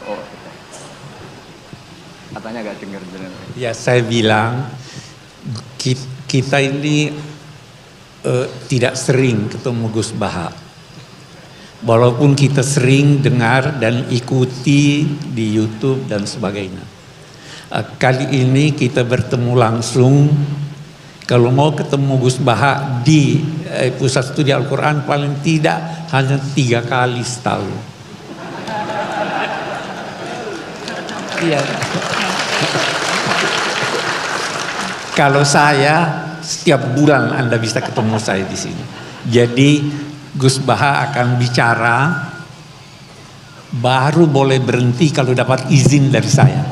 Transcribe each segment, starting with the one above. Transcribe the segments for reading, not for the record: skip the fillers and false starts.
Oh, katanya gak dengar benar. Ya, saya bilang kita ini tidak sering ketemu Gus Baha. Walaupun kita sering dengar dan ikuti di YouTube dan sebagainya. Kali ini kita bertemu langsung. Kalau mau ketemu Gus Baha di Pusat Studi Al-Quran paling tidak hanya 3 kali setahun. Iya. Kalau saya setiap bulan Anda bisa ketemu saya di sini. Jadi Gus Baha akan bicara, baru boleh berhenti kalau dapat izin dari saya.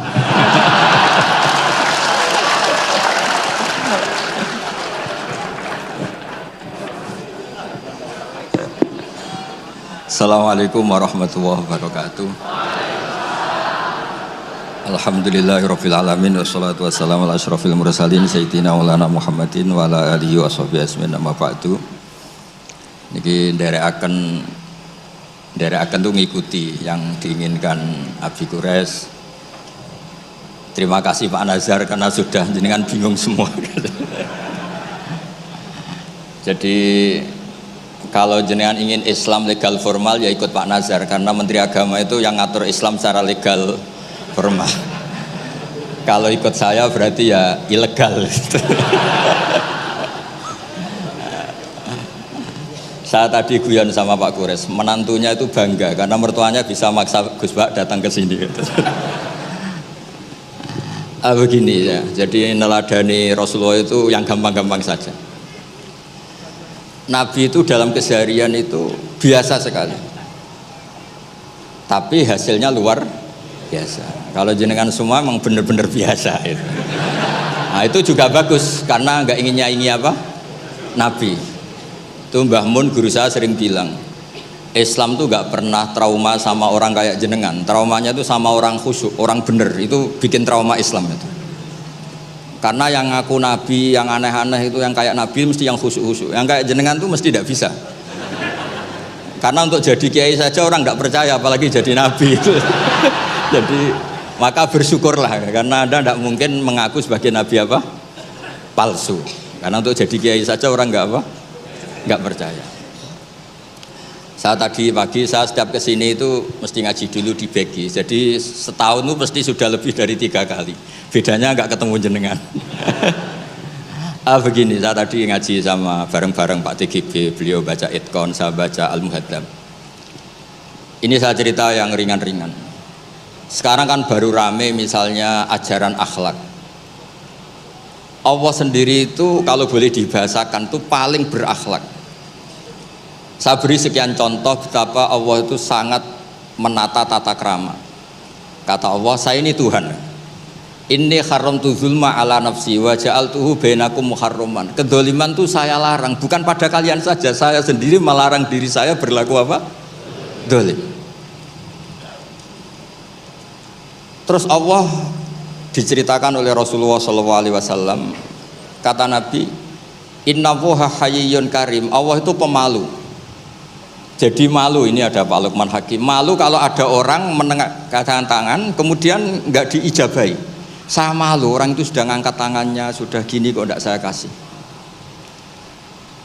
Assalamualaikum warahmatullahi wabarakatuh. Alhamdulillahirabbil alamin wassalatu wassalamu ala asyrofil mursalin sayyidina maulana Muhammadin wa ala alihi washabihi ajmain amma ba'du. Niki nderekaken tuh ngikuti yang diinginkan Abi Quraisy. Terima kasih Pak Nazar karena sudah jenengan bingung semua. Jadi kalau jenengan ingin Islam legal formal ya ikut Pak Nazar karena Menteri Agama itu yang ngatur Islam secara legal formal. Kalau ikut saya berarti ya ilegal. Saya tadi guyon sama Pak Quraisy, menantunya itu bangga karena mertuanya bisa maksa Gus Bak datang ke sini. Begini ya, jadi neladani Rasulullah itu yang gampang-gampang saja. Nabi itu dalam keseharian itu biasa sekali, tapi hasilnya luar biasa. Kalau jenengan semua memang benar-benar biasa itu. Nah itu juga bagus karena nggak ingin nyaingi apa Nabi. Itu Mbah Mun guru saya sering bilang, Islam tuh nggak pernah trauma sama orang kayak jenengan. Traumanya itu sama orang khusyuk, orang bener itu bikin trauma Islam itu. Karena yang ngaku Nabi, yang aneh-aneh itu yang kayak Nabi mesti yang khusyuk-khusyuk. Yang kayak jenengan tuh mesti tidak bisa. Karena untuk jadi kiai saja orang tidak percaya, apalagi jadi Nabi itu. Jadi maka bersyukurlah karena Anda tidak mungkin mengaku sebagai Nabi apa? Palsu. Karena untuk jadi kiai saja orang nggak percaya. Saya tadi pagi saya setiap kesini itu mesti ngaji dulu di Begi. Jadi setahun itu pasti sudah lebih dari 3 kali. Bedanya nggak ketemu jenengan. Begini, saya tadi ngaji sama bareng-bareng Pak TGB. Beliau baca Itkon, saya baca Al-Muhaddam. Ini saya cerita yang ringan-ringan. Sekarang kan baru rame misalnya ajaran akhlak. Allah sendiri itu kalau boleh dibahasakan itu paling berakhlak. Saya beri sekian contoh betapa Allah itu sangat menata tata krama. Kata Allah, saya ini Tuhan. Inni haramtu zulma ala nafsi wa ja'altuhu bainakum muharraman. Kedoliman itu saya larang, bukan pada kalian saja, saya sendiri melarang diri saya berlaku apa? Dolim. Terus Allah diceritakan oleh Rasulullah SAW, kata Nabi, Innallaha hayyun karim. Allah itu pemalu. Jadi malu, ini ada Pak Lukman Hakim, malu kalau ada orang mengangkat tangan kemudian nggak diijabahi. Saya malu, orang itu sudah ngangkat tangannya, sudah gini kok enggak saya kasih.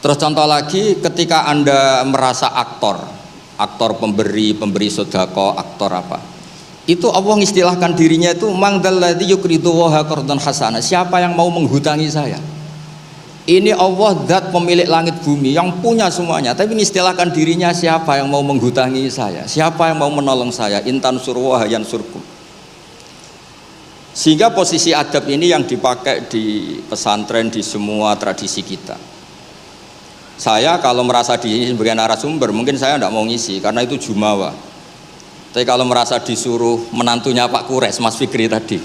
Terus contoh lagi, ketika Anda merasa aktor pemberi sedekah, aktor apa, itu Allah mengistilahkan dirinya itu mangdalladzi yuqridu waha qardan hasana. Siapa yang mau menghutangi saya? Ini Allah zat pemilik langit bumi yang punya semuanya, tapi mengistilahkan dirinya siapa yang mau menghutangi saya, siapa yang mau menolong saya, intan surwa yan surkum. Sehingga posisi adab ini yang dipakai di pesantren, di semua tradisi kita. Saya kalau merasa di sebagai narasumber mungkin saya tidak mau ngisi karena itu jumawa. Tapi kalau merasa disuruh menantunya Pak Quraisy, Mas Fikri tadi,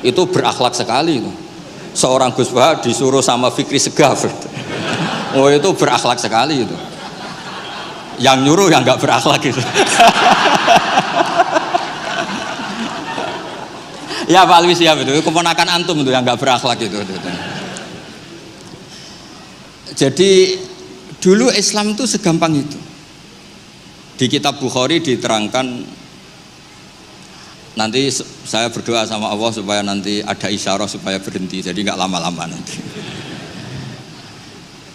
itu berakhlak sekali itu. Seorang Gus Baha disuruh sama Fikri Segaf. Oh itu berakhlak sekali itu. Yang nyuruh yang nggak berakhlak itu. Ya Pak Alwi siap itu keponakan antum itu yang nggak berakhlak itu. Jadi dulu Islam itu segampang itu. Di kitab Bukhari diterangkan Nanti saya berdoa sama Allah supaya nanti ada isyarah supaya berhenti, jadi nggak lama-lama nanti.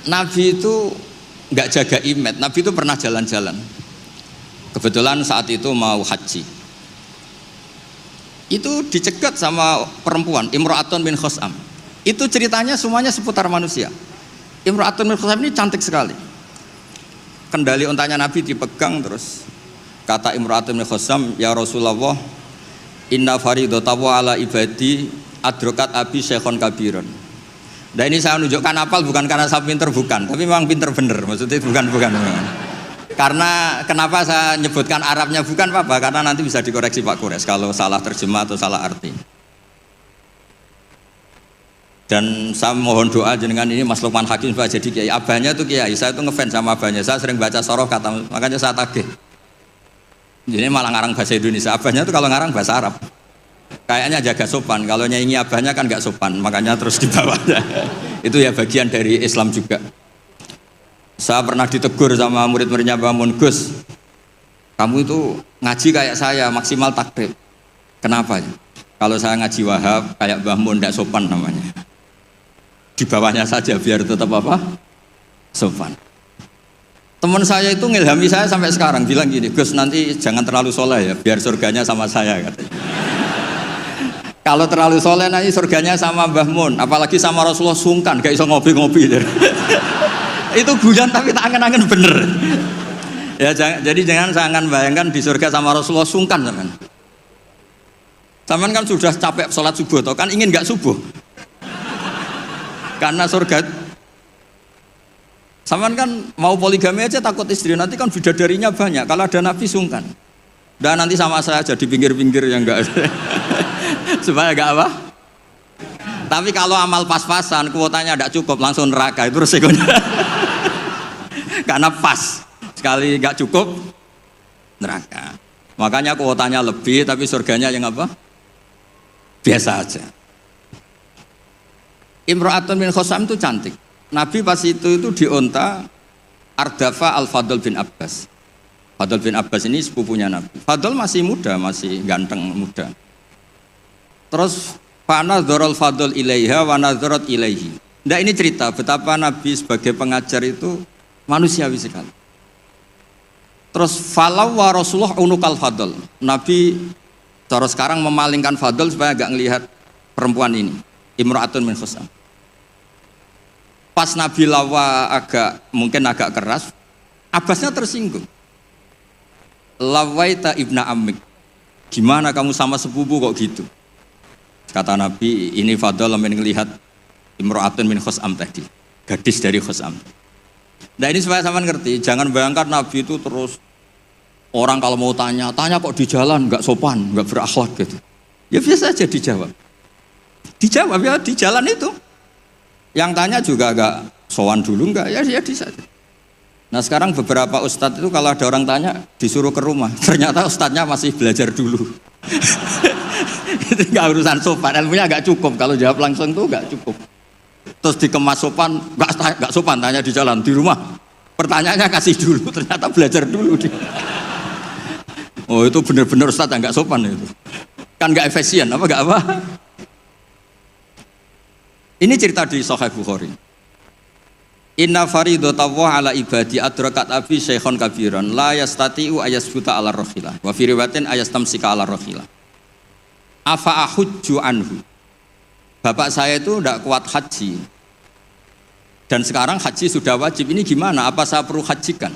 Nabi itu nggak jaga image, Nabi itu pernah jalan-jalan. Kebetulan saat itu mau haji. Itu dicegat sama perempuan, Imra'atun bin Khosam. Itu ceritanya semuanya seputar manusia. Imra'atun bin Khosam ini cantik sekali. Kendali untanya Nabi dipegang terus. Kata Imra'atun bin Khosam, ya Rasulullah, inna faridatahu ala ibadi adrokat abi syekhon kabiron. Nah ini saya menunjukkan apal bukan karena saya pinter, bukan, tapi memang pinter bener, maksudnya bukan. Karena kenapa saya nyebutkan Arabnya bukan apa, karena nanti bisa dikoreksi Pak Kures kalau salah terjemah atau salah arti. Dan saya mohon doa jenengan ini Mas Lukman Hakim supaya jadi kiai. Abahnya itu kiai, saya itu ngefans sama abahnya, saya sering baca soroh kata, makanya saya tagih. Jadi malah ngarang bahasa Indonesia, abahnya itu kalau ngarang bahasa Arab. Kayaknya jaga sopan, kalau nyanyi abahnya kan nggak sopan, makanya terus dibawa. Itu ya bagian dari Islam juga. Saya pernah ditegur sama murid-muridnya Mbah Mun, Gus, kamu itu ngaji kayak saya, maksimal takrib. Kenapa? Kalau saya ngaji Wahab kayak Mbah Mun, nggak sopan namanya. Di bawahnya saja biar tetap apa? Sopan. Teman saya itu ngilhami saya sampai sekarang, bilang gini, Gus nanti jangan terlalu soleh ya, biar surganya sama saya katanya. Kalau terlalu soleh nanti surganya sama Mbah Mun, apalagi sama Rasulullah sungkan, gak iso ngopi-ngopi. Itu guyon tapi tak angen-angen bener. Ya jadi jangan bayangkan di surga sama Rasulullah sungkan zaman. Zaman kan sudah capek sholat subuh, atau kan ingin gak subuh? Karena surga. Zaman kan mau poligami aja takut istri, nanti kan bidadarinya banyak. Kalau ada Nabi sungkan. Dan nanti sama saya aja di pinggir-pinggir yang enggak. Supaya enggak apa? Tapi kalau amal pas-pasan, kuotanya enggak cukup, langsung neraka, itu resikonya. Karena pas, sekali enggak cukup, neraka. Makanya kuotanya lebih, tapi surganya yang apa? Biasa aja. Imra'atun bin Khosam itu cantik. Nabi pas itu dionta Ardafa Al-Fadl bin Abbas. Fadl bin Abbas ini sepupunya Nabi. Fadl masih muda, masih ganteng muda. Terus fanadharul Fadl ilaiha wa nadharat ilaihi. Nah ini cerita betapa Nabi sebagai pengajar itu manusiawi sekali. Terus falau wa Rasulullah unukal Fadl. Nabi cara sekarang memalingkan Fadl supaya agak ngelihat perempuan ini, Imra'atun min Khosam. Pas Nabi lawa mungkin agak keras, Abbasnya tersinggung. Lawaita ibna amik, gimana kamu sama sepupu kok gitu? Kata Nabi, ini Fadl ingin melihat Imra'atun min Khosam tadi, gadis dari Khosam. Nah ini supaya sama ngerti, jangan bayangkan Nabi itu terus orang kalau mau tanya kok di jalan nggak sopan, nggak berakhlak gitu. Ya biasa aja dijawab ya di jalan itu. Yang tanya juga agak sowan dulu enggak, ya di saja. Nah sekarang beberapa ustadz itu kalau ada orang tanya disuruh ke rumah, ternyata ustadznya masih belajar dulu. Itu enggak urusan sopan, ilmunya enggak cukup, kalau jawab langsung itu enggak cukup. Terus dikemas sopan, enggak sopan, tanya di jalan, di rumah. Pertanyaannya kasih dulu, ternyata belajar dulu. Oh itu benar-benar ustadz enggak sopan itu. Kan enggak efisien, enggak apa? Ini cerita di Sahih Bukhari. Inna faridatahu ala ibadi adrakat abi syekhon kabiran la yastati'u ayasbuta ala rohilah wa fi riwayatin ayastamsika ala rohilah. Afa ahujju anhu. Bapak saya itu tidak kuat haji. Dan sekarang haji sudah wajib. Ini gimana? Apa saya perlu hajikan?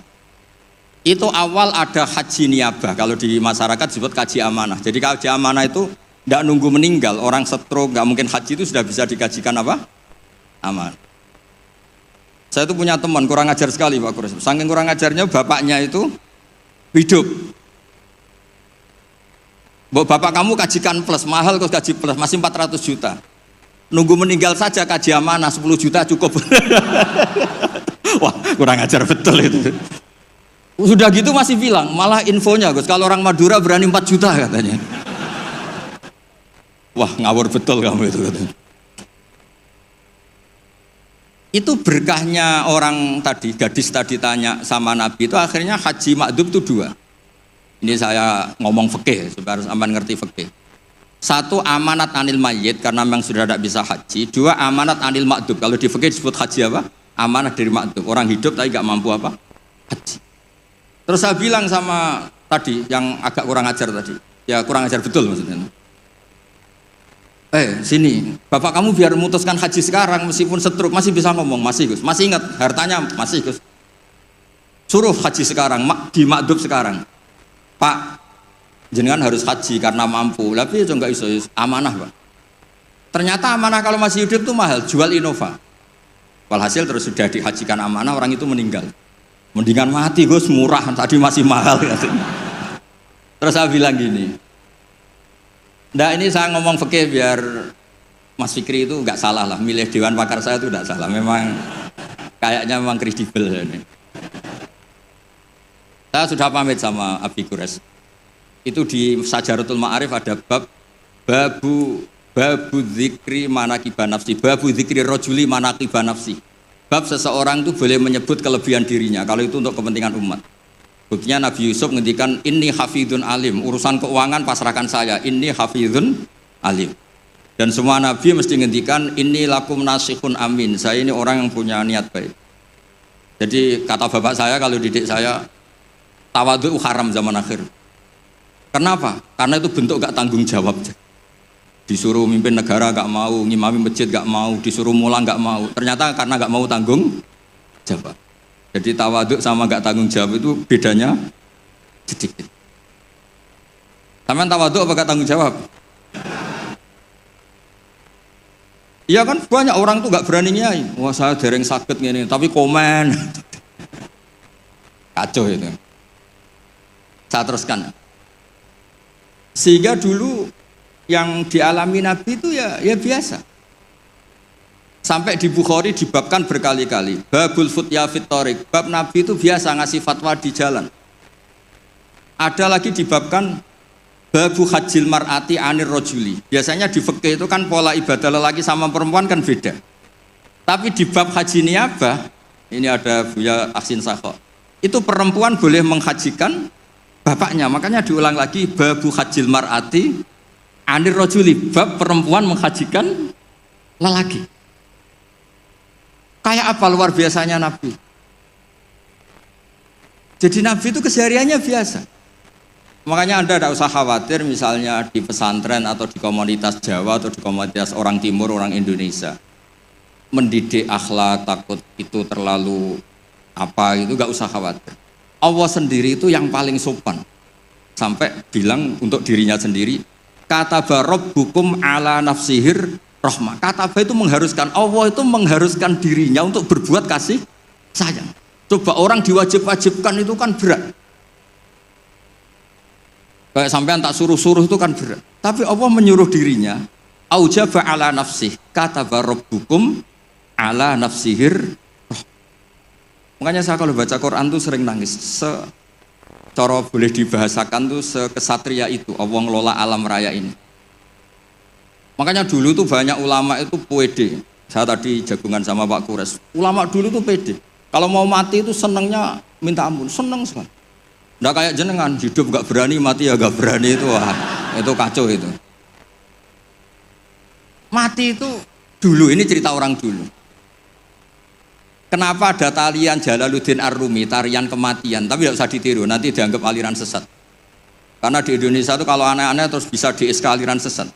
Itu awal ada haji niabah. Kalau di masyarakat disebut kaji amanah. Jadi kaji amanah itu tidak nunggu meninggal, orang stroke, nggak mungkin haji itu sudah bisa dikajikan apa? Aman. Saya itu punya teman kurang ajar sekali Pak Kures. Saking kurang ajarnya bapaknya itu hidup. Bapak kamu kajikan plus, mahal kok kaji plus, masih 400 juta. Nunggu meninggal saja kaji amanah 10 juta cukup. Wah kurang ajar betul itu. Sudah gitu masih bilang, malah infonya Gus, kalau orang Madura berani 4 juta katanya. Wah ngawur betul kamu itu. Itu berkahnya orang tadi, gadis tadi tanya sama Nabi itu akhirnya haji makdum itu 2. Ini saya ngomong fikih supaya sampean ngerti fikih. Satu, amanat anil mayyit karena memang sudah tidak bisa haji. Dua, amanat anil makdub. Kalau di fikih disebut haji apa? Amanat dari makdub. Orang hidup tapi nggak mampu apa? Haji. Terus saya bilang sama tadi yang agak kurang ajar tadi. Ya kurang ajar betul maksudnya. Sini, bapak kamu biar memutuskan haji sekarang meskipun stroke masih bisa ngomong, masih Gus. Masih ingat hartanya, masih Gus. Suruh haji sekarang, di makdub sekarang. Pak, jenengan harus haji karena mampu. Tapi itu enggak iso, amanah Pak. Ternyata amanah kalau masih hidup itu mahal, jual Innova. Walhasil terus sudah dihajikan amanah, orang itu meninggal. Mendingan mati Gus, murah, tadi masih mahal. Terus saya bilang gini, nah ini saya ngomong fikih biar Mas Fikri itu enggak salah lah, milih dewan pakar saya itu enggak salah. Memang kayaknya memang kredibel ini. Saya sudah pamit sama Abi Gures. Itu di Sajaratul Ma'arif ada babu dzikri manaqiban nafsi, babu dzikri rajuli manaqiban nafsi. Bab seseorang itu boleh menyebut kelebihan dirinya kalau itu untuk kepentingan umat. Buktinya Nabi Yusuf ngendikan inni hafidun alim, urusan keuangan pasrahkan saya, inni hafidun alim. Dan semua nabi mesti ngendikan inni lakum nasihun amin, saya ini orang yang punya niat baik. Jadi kata bapak saya kalau didik saya, tawadhu haram zaman akhir. Kenapa? Karena itu bentuk gak tanggung jawab. Disuruh mimpin negara gak mau, ngimami masjid gak mau, disuruh mulang gak mau. Ternyata karena gak mau tanggung jawab. Jadi tawadhu sama gak tanggung jawab itu bedanya sedikit. Sampean tawadhu apa gak tanggung jawab? Iya kan banyak orang tuh gak berani nyai. Wah saya dereng sakit gini, tapi komen. Kacau itu. Saya teruskan. Sehingga dulu yang dialami Nabi itu ya biasa. Sampai di Bukhari dibabkan berkali-kali. Babul futya fit thoriq. Bab Nabi itu biasa ngasih fatwa di jalan. Ada lagi dibabkan babu hajjil mar'ati anir rojuli. Biasanya di fikih itu kan pola ibadah lelaki sama perempuan kan beda. Tapi di bab haji niyabah, ini ada Buya Aksin Sakho. Itu perempuan boleh menghajikan bapaknya. Makanya diulang lagi babu hajjil mar'ati anir rojuli. Bab perempuan menghajikan lelaki. Kayak apa luar biasanya Nabi. Jadi Nabi itu kesehariannya biasa. Makanya Anda tidak usah khawatir misalnya di pesantren atau di komunitas Jawa atau di komunitas orang Timur, orang Indonesia. Mendidik akhlak, takut itu terlalu apa itu gak usah khawatir. Allah sendiri itu yang paling sopan. Sampai bilang untuk dirinya sendiri, kataba rabbukum ala nafsihir rahmah. Kataba itu mengharuskan, Allah itu mengharuskan dirinya untuk berbuat kasih sayang. Coba orang diwajib-wajibkan itu kan berat. Kayak sampean tak suruh-suruh itu kan berat. Tapi Allah menyuruh dirinya, aujaba ala nafsih, kataba rabbukum ala nafsihir. Makanya saya kalau baca Quran tuh sering nangis. Cara boleh dibahasakan tuh sekesatria itu Allah ngelola alam raya ini. Makanya dulu tuh banyak ulama itu pede. Saya tadi jagungan sama Pak Kures. Ulama dulu tuh pede. Kalau mau mati itu senengnya minta ampun, seneng sekali. Nggak kayak jenengan, hidup gak berani, mati ya gak berani itu, wah, itu kacau itu. Mati itu dulu, ini cerita orang dulu. Kenapa ada tarian Jalaluddin Ar-Rumi, tarian kematian, tapi tidak usah ditiru, nanti dianggap aliran sesat. Karena di Indonesia itu kalau aneh-aneh terus bisa di-SK aliran sesat.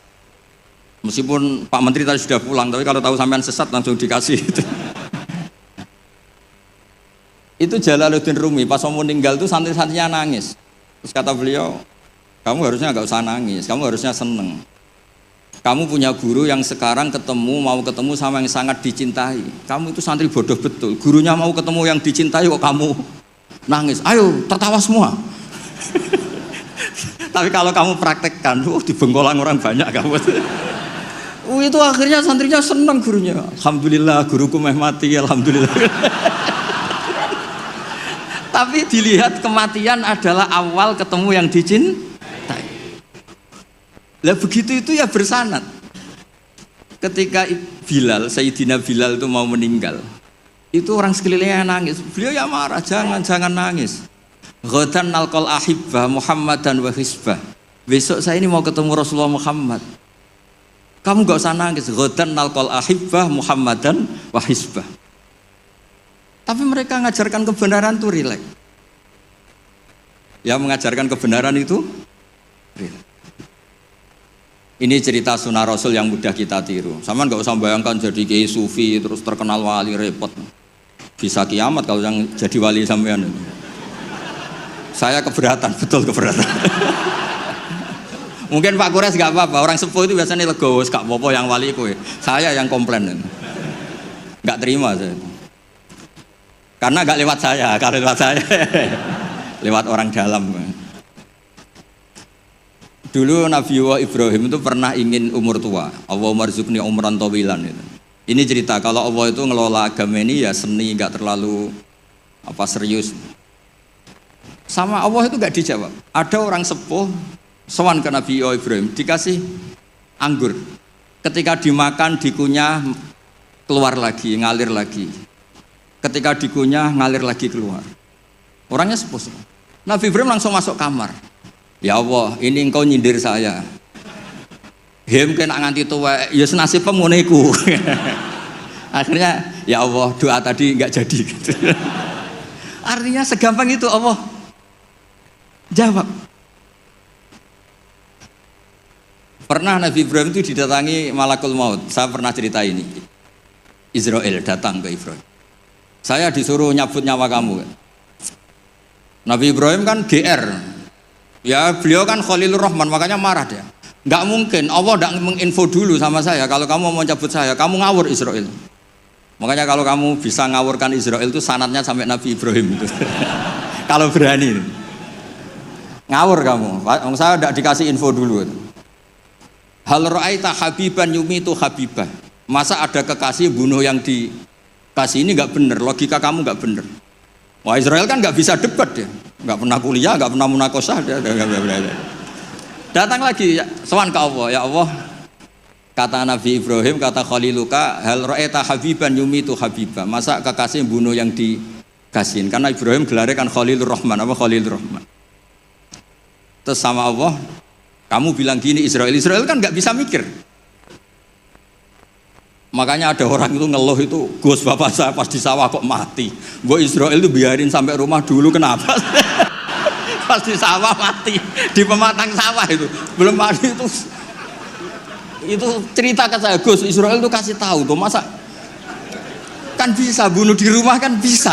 Meskipun Pak Menteri tadi sudah pulang, tapi kalau tahu sampean sesat langsung dikasih itu. Itu Jalaluddin Rumi, pas mau meninggal itu santri-santrinya nangis. Terus kata beliau, kamu harusnya gak usah nangis, kamu harusnya seneng. Kamu punya guru yang sekarang mau ketemu sama yang sangat dicintai. Kamu itu santri bodoh betul, gurunya mau ketemu yang dicintai kok kamu nangis. Ayo, tertawa semua. Tapi kalau kamu praktekkan, di Bengkolang orang banyak kamu. Itu akhirnya santrinya senang gurunya. Alhamdulillah, guruku meh mati, alhamdulillah. Tapi dilihat kematian adalah awal ketemu yang dicintai. Lah begitu itu ya bersanad. Ketika Bilal, Sayyidina Bilal itu mau meninggal, itu orang sekelilingnya nangis. Beliau ya marah, jangan nangis. Ghadan nalqal ahibbah Muhammadan wa hisbah. Besok saya ini mau ketemu Rasulullah Muhammad. Kamu gak usah nangis. Ghadan nalqal ahibbah Muhammadan wa hisbah. Tapi mereka mengajarkan kebenaran itu rileks. Yang mengajarkan kebenaran itu rileks. Ini cerita sunnah Rasul yang mudah kita tiru. Sama gak usah bayangkan jadi kiai sufi terus terkenal wali, repot. Bisa kiamat kalau yang jadi wali sampean. Saya keberatan, betul keberatan. Mungkin Pak Kures gak apa-apa, orang sepuh itu biasanya legowo, gak apa-apa yang wali itu. Saya yang komplain, gak terima saya. Karena gak lewat saya, kalau lewat saya, lewat orang dalam. Dulu Nabi Ibrahim itu pernah ingin umur tua. Allahumma rzuqni umran tawilan. Ini cerita kalau Allah itu ngelola agama ini ya seni, gak terlalu serius. Sama Allah itu gak dijawab. Ada orang sepuh sowan ke Nabi Ibrahim dikasih anggur. Ketika dimakan dikunyah keluar lagi, ngalir lagi. Ketika dikunyah ngalir lagi keluar. Orangnya sepuh. Nabi Ibrahim langsung masuk kamar. Ya Allah, ini engkau nyindir saya. Hem kena nganti tua, ya senasib ngono iku. Akhirnya ya Allah, doa tadi enggak jadi gitu. Artinya segampang itu Allah jawab. Pernah Nabi Ibrahim itu didatangi malakul maut. Saya pernah cerita ini. Israel datang ke Ibrahim. Saya disuruh nyabut nyawa kamu. Nabi Ibrahim kan GR. Ya beliau kan Khalilur Rahman, makanya marah dia. Nggak mungkin Allah tidak menginfo dulu sama saya. Kalau kamu mau cabut saya, kamu ngawur Israel. Makanya kalau kamu bisa ngawurkan Israel itu sanadnya sampai Nabi Ibrahim itu. Kalau berani. Ngawur kamu, saya tidak dikasih info dulu. Hal ra'aita habiban yumitu habibah. Masa ada kekasih bunuh yang dikasih, ini nggak benar, logika kamu nggak benar. Wah Israel kan nggak bisa debat ya, nggak pernah kuliah, nggak pernah munakosah. Datang lagi, sowan ke Allah, ya Allah, kata Nabi Ibrahim, kata Khaliluka, hal ra'aita habiban yumitu habibah. Masa kekasih bunuh yang dikasihin, karena Ibrahim gelarnya kan Khalilur Rahman, apa Khalilur Rahman. Terus sama Allah, kamu bilang gini Israel kan nggak bisa mikir. Makanya ada orang itu ngeluh itu, Gus bapak saya pas di sawah kok mati. Gue Israel itu biarin sampai rumah dulu, kenapa? Pas di sawah mati, di pematang sawah itu belum mati itu cerita ke saya, Gus Israel itu kasih tahu tuh, masa kan bisa bunuh di rumah kan bisa.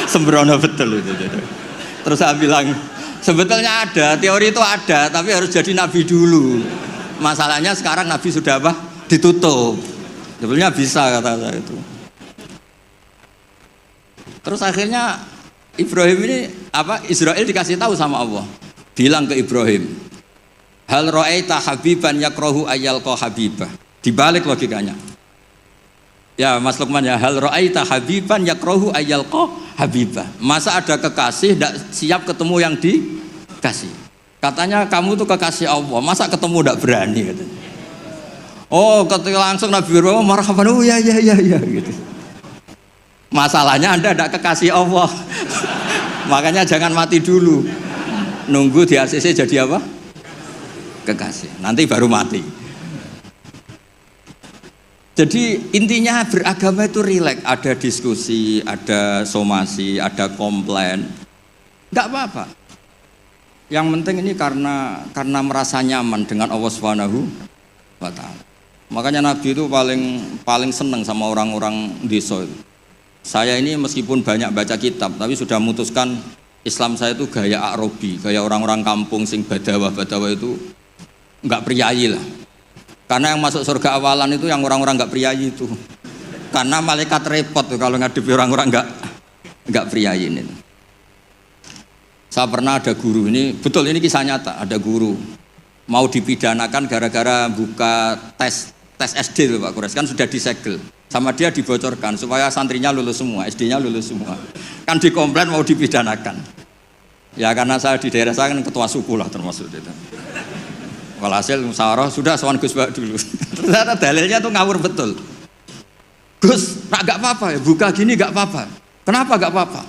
Sembrono betul itu. Terus saya bilang sebetulnya ada, teori itu ada, tapi harus jadi nabi dulu. Masalahnya sekarang nabi sudah apa? Ditutup. Sebetulnya bisa kata saya itu. Terus akhirnya Ibrahim ini Israel dikasih tahu sama Allah. Bilang ke Ibrahim, hal ra'aita habiban yakrahu ayyalqa habibah. Dibalik logikanya. Ya Mas Lukman ya, hal ra'aita habiban yakrahu ayyalqa habibah. Masa ada kekasih tidak siap ketemu yang dikasih. Katanya kamu tuh kekasih Allah, masa ketemu tidak berani katanya. Oh, ketika langsung Nabi Ibrahim marhaban, oh ya gitu. Masalahnya Anda tidak kekasih Allah. Makanya jangan mati dulu. Nunggu di ACC jadi apa? Kekasih. Nanti baru mati. Jadi intinya beragama itu rileks, ada diskusi, ada somasi, ada komplain. Enggak apa-apa. Yang penting ini karena merasa nyaman dengan Allah Subhanahu wa taala. Makanya Nabi itu paling senang sama orang-orang desa itu. Saya ini meskipun banyak baca kitab, tapi sudah memutuskan Islam saya itu gaya Arabi, gaya orang-orang kampung sing badawa itu enggak priayi lah. Karena yang masuk surga awalan itu yang orang-orang enggak priayi itu. Karena malaikat repot tuh kalau ngadepi orang-orang enggak priayi ini. Saya pernah ada guru, ini betul ini kisah nyata, ada guru mau dipidanakan gara-gara buka tes SD loh Pak Kures, kan sudah disegel sama dia, dibocorkan supaya santrinya lulus semua, SD-nya lulus semua, kan dikomplain mau dipidanakan. Ya karena saya di daerah saya kan ketua suku lah termasuk itu. Walhasil musyawarah sudah sowan Gus Bak dulu. Ternyata dalilnya tuh ngawur betul. Gus, nak gak apa-apa ya, buka gini gak apa-apa. Kenapa gak apa-apa?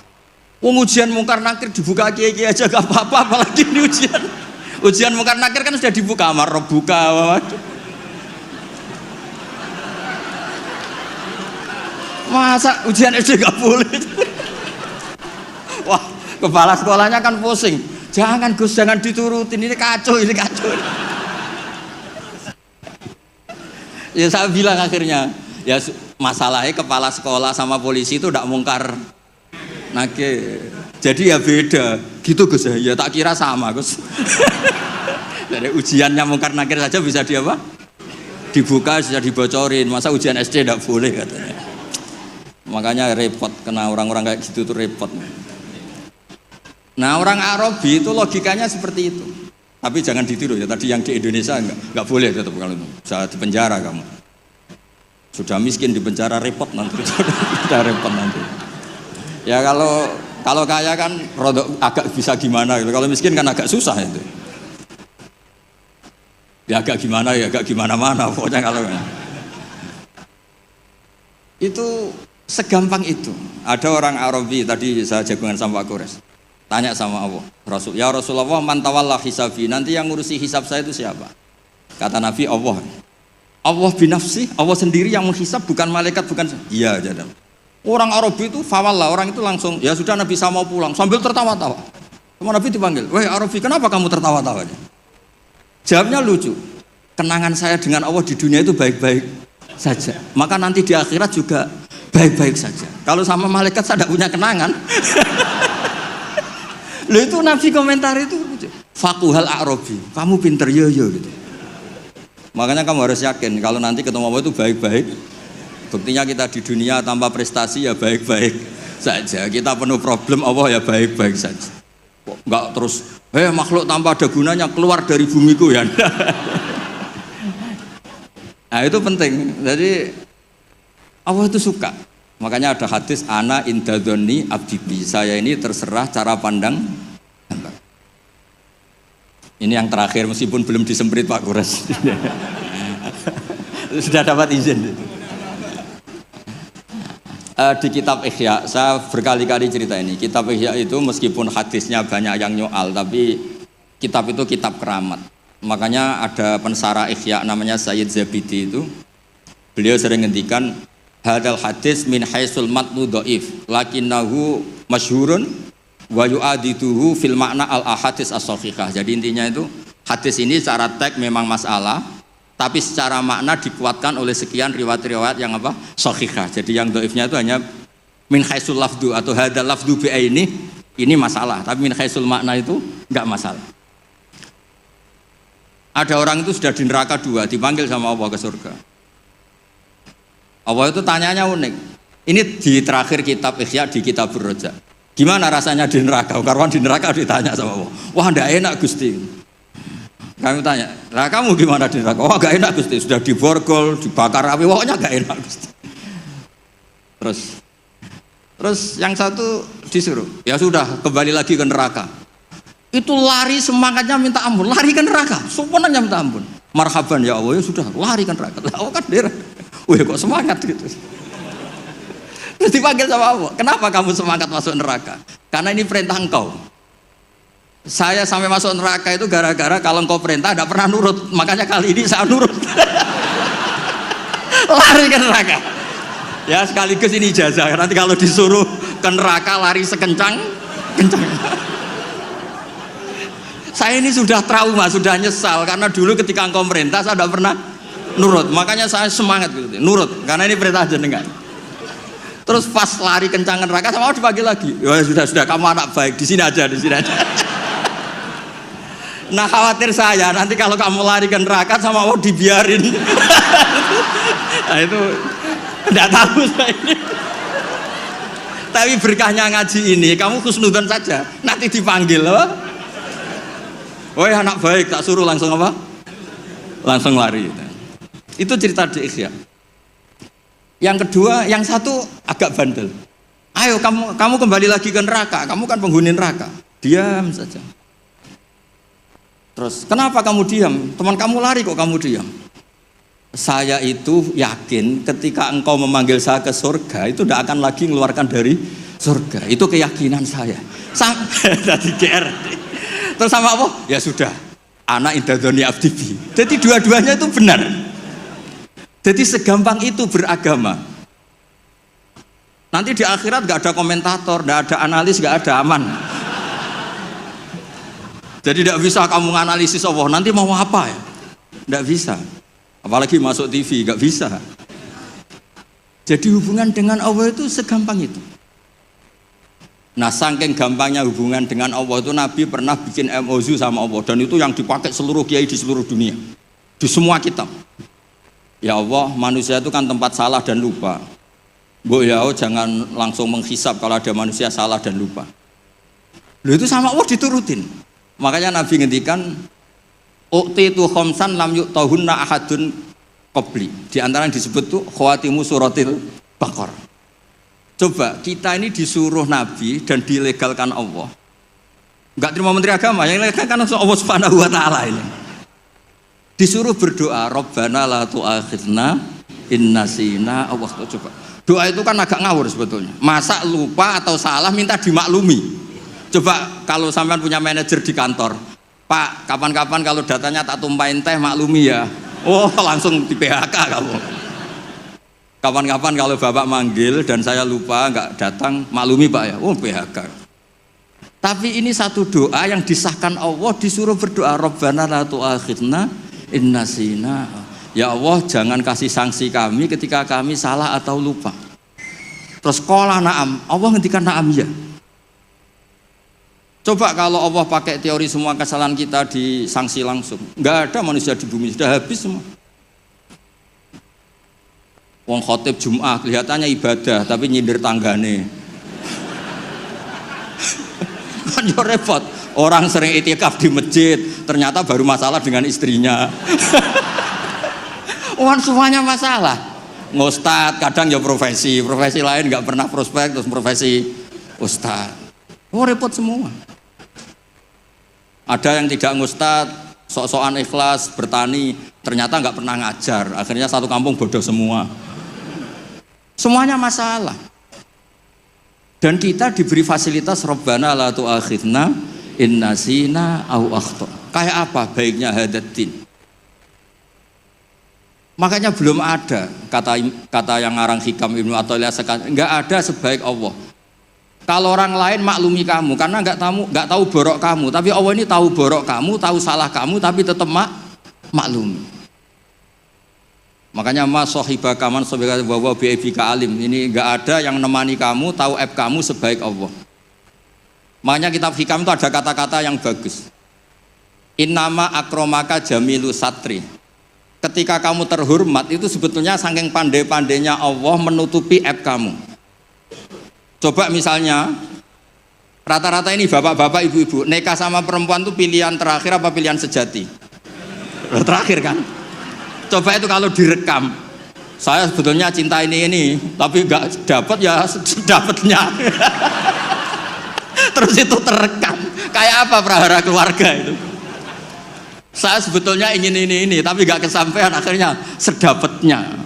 Wong ujian mungkar nakir dibuka kiai aja gak apa-apa, apalagi ini ujian. Ujian mungkar nakir kan sudah dibuka, amar buka. Masa ujian SD gak boleh? Wah, kepala sekolahnya kan pusing. Jangan Gus, jangan diturutin, ini kacau, ini kacau. Ya saya bilang akhirnya, ya masalahnya kepala sekolah sama polisi itu tidak mungkar nakir. Jadi ya beda. Gitu Gus ya tak kira sama Gus. Dari ujiannya mungkar nakir saja bisa apa? Dibuka, bisa dibocorin. Masa ujian SD tidak boleh katanya. Makanya repot, kena orang-orang kayak gitu tuh repot. Nah orang Arabi itu logikanya seperti itu. Tapi jangan ditiru ya. Tadi yang di Indonesia nggak boleh tetap kalau itu. Bisa dipenjara kamu. Sudah miskin di penjara repot nanti. Sudah repot nanti. Ya kalau kaya kan rodok agak bisa gimana gitu. Kalau miskin kan agak susah itu. Ya agak gimana ya agak gimana-mana pokoknya kalau itu segampang itu. Ada orang Arabi tadi saya jagungan sama Pak Kores. Tanya sama Allah, Rasul, ya Rasulullah man tawalla hisabi, nanti yang ngurusi hisab saya itu siapa? Kata Nabi Allah. Allah binafsi, Allah sendiri yang menghisab, bukan malaikat, bukan. Iya jadam. Orang Arabi itu fawallah, orang itu langsung, ya sudah Nabi saya mau pulang, sambil tertawa-tawa. Sama Nabi dipanggil, weh Arabi kenapa kamu tertawa-tawa? Jawabnya lucu, kenangan saya dengan Allah di dunia itu baik-baik saja, maka nanti di akhirat juga baik-baik saja. Kalau sama malaikat saya tidak punya kenangan. Loh itu Nabi komentar itu, fakuhal Arabi, kamu pinter yo gitu. Makanya kamu harus yakin kalau nanti ketemu Allah itu baik-baik. Buktinya kita di dunia tanpa prestasi ya baik-baik saja. Kita penuh problem, Allah ya baik-baik saja. Enggak terus, makhluk tanpa ada gunanya keluar dari bumiku ya. Nah itu penting. Jadi Allah itu suka. Makanya ada hadis ana indadoni abdibi. Saya ini terserah cara pandang. Ini yang terakhir meskipun belum disemprit Pak Kures. Sudah dapat izin. Di kitab Ihya, saya berkali-kali cerita ini. Kitab Ihya itu meskipun hadisnya banyak yang nyoal, tapi kitab itu kitab keramat. Makanya ada pensara Ihya namanya Sayyid Zabidi itu. Beliau sering ngendikan hadal hadis min haisul matnu dhaif, lakinnahu masyhurun wa yu'adituhu fil makna al ahadits as-sahihah. Jadi intinya itu hadis ini secara teks memang masalah, tapi secara makna dikuatkan oleh sekian riwayat-riwayat yang apa? Sahihah. Jadi yang dhaifnya itu hanya min haisul lafdu atau hadal lafdu bi ini masalah, tapi min haisul makna itu enggak masalah. Ada orang itu sudah di neraka 2, dipanggil sama Allah ke surga. Allah itu tanyanya unik. Ini di terakhir kitab Ihya di kitab Ar-Raja. Gimana rasanya di neraka? Karena di neraka ditanya sama Allah. Wah, enggak enak Gusti. Kami tanya, lah kamu gimana di neraka? Wah, enggak enak Gusti. Sudah diborgol, dibakar api, pokoknya enggak enak Gusti. Terus yang satu disuruh, ya sudah kembali lagi ke neraka. Itu lari semangatnya minta ampun, lari ke neraka, semuanya minta ampun. Marhaban ya Allah, ya sudah lari ke neraka. Lah kan dia, wih kok semangat gitu. Terus dipanggil sama Allah, kenapa kamu semangat masuk neraka? Karena ini perintah engkau. Saya sampai masuk neraka itu gara-gara kalau engkau perintah tidak pernah nurut, makanya kali ini saya nurut. Lari ke neraka. Ya sekaligus ini ijazah, nanti kalau disuruh ke neraka lari sekencang kencang. Saya ini sudah trauma, sudah nyesal karena dulu ketika engkau merintah saya tidak pernah nurut, makanya saya semangat gitu, nurut karena ini perintah jenengan. Terus pas lari kencang neraka sama Allah dipanggil lagi. Ya sudah kamu anak baik, di sini aja. Nah khawatir saya nanti kalau kamu lari ke neraka sama Allah dibiarin. Nah itu tidak tahu saya ini. Tapi berkahnya ngaji ini kamu husnudzon saja, nanti dipanggil apa? Woi anak baik, tak suruh langsung apa? Langsung lari. Itu cerita di Ihya. Yang kedua, yang satu agak bandel. Ayo kamu kembali lagi ke neraka, kamu kan penghuni neraka. Diam saja. Terus, kenapa kamu diam? Teman kamu lari kok kamu diam? Saya itu yakin ketika engkau memanggil saya ke surga, itu tidak akan lagi mengeluarkan dari surga. Itu keyakinan saya. Tadi GR. Terus sama apa? Ya sudah. Anak indadoni abdibi. Jadi dua-duanya itu benar. Jadi segampang itu beragama. Nanti di akhirat gak ada komentator, gak ada analis, gak ada aman. Jadi tidak bisa kamu menganalisis Allah. Nanti mau apa ya? Tidak bisa. Apalagi masuk TV, gak bisa. Jadi hubungan dengan Allah itu segampang itu. Nah, saking gampangnya hubungan dengan Allah itu Nabi pernah bikin MOU sama Allah, dan itu yang dipakai seluruh kiai di seluruh dunia, di semua kitab. Ya Allah, manusia itu kan tempat salah dan lupa. Bu ya Allah, jangan langsung menghisap kalau ada manusia salah dan lupa. Loh, itu sama Allah diturutin. Makanya Nabi ngendikan, uqtitu khamsan lam yu'tahunna ahadun qabli. Di antara yang disebut tuh khawatimu suratil Baqarah. Coba kita ini disuruh Nabi dan dilegalkan Allah. Enggak terima menteri agama, yang legalkan Allah Subhanahu wa taala ini. Disuruh berdoa, Rabbana la tu'akhidna in nasina aw akhtana. Coba. Doa itu kan agak ngawur sebetulnya. Masa lupa atau salah minta dimaklumi. Coba kalau sampean punya manajer di kantor, Pak, kapan-kapan kalau datanya tak tumpahin teh maklumi ya. Oh, langsung di PHK kamu. Kapan-kapan kalau Bapak manggil dan saya lupa nggak datang, maklumi Pak ya. Oh, PHK. Tapi ini satu doa yang disahkan Allah, disuruh berdoa, Rabbana la tu'akhidna in nasina. Ya Allah, jangan kasih sanksi kami ketika kami salah atau lupa. Terus qala na'am, Allah ngendikan na'am ya. Coba kalau Allah pakai teori semua kesalahan kita disanksi langsung, nggak ada manusia di bumi, sudah habis semua. Wong khotib Jum'ah kelihatannya ibadah tapi nyindir tanggane. Kan yo repot. Orang sering itikaf di masjid, ternyata baru masalah dengan istrinya. Wan semuanya masalah. Ngustad kadang ya profesi lain nggak pernah prospek, terus profesi ustad. Oh, repot semua. Ada yang tidak ngustad, sok-sokan ikhlas bertani, ternyata nggak pernah ngajar, akhirnya satu kampung bodoh semua. Semuanya masalah. Dan kita diberi fasilitas Rabbana la tu'akhidna in nasina aw akhtana. Kayak apa baiknya hadatin? Makanya belum ada kata yang ngarang Hikam Ibnu Athaillah sekarang, nggak ada sebaik Allah. Kalau orang lain maklumi kamu karena nggak tahu borok kamu, tapi Allah ini tahu borok kamu, tahu salah kamu, tapi tetap maklumi. Makanya mas sohibaka man sohibaka bahwa bi'ibika alim, ini nggak ada yang nemani kamu, tahu aib kamu sebaik Allah. Makanya kitab Hikam itu ada kata-kata yang bagus. Innama akromaka jamilu satri. Ketika kamu terhormat itu sebetulnya saking pandai-pandainya Allah menutupi aib kamu. Coba misalnya rata-rata ini bapak-bapak, ibu-ibu nikah sama perempuan itu pilihan terakhir apa pilihan sejati? Terakhir kan? Coba itu kalau direkam, saya sebetulnya cinta ini, tapi nggak dapat ya dapatnya. Terus itu terekam, kayak apa prahara keluarga itu? Saya sebetulnya ingin ini, tapi nggak kesampaian, akhirnya sedapatnya.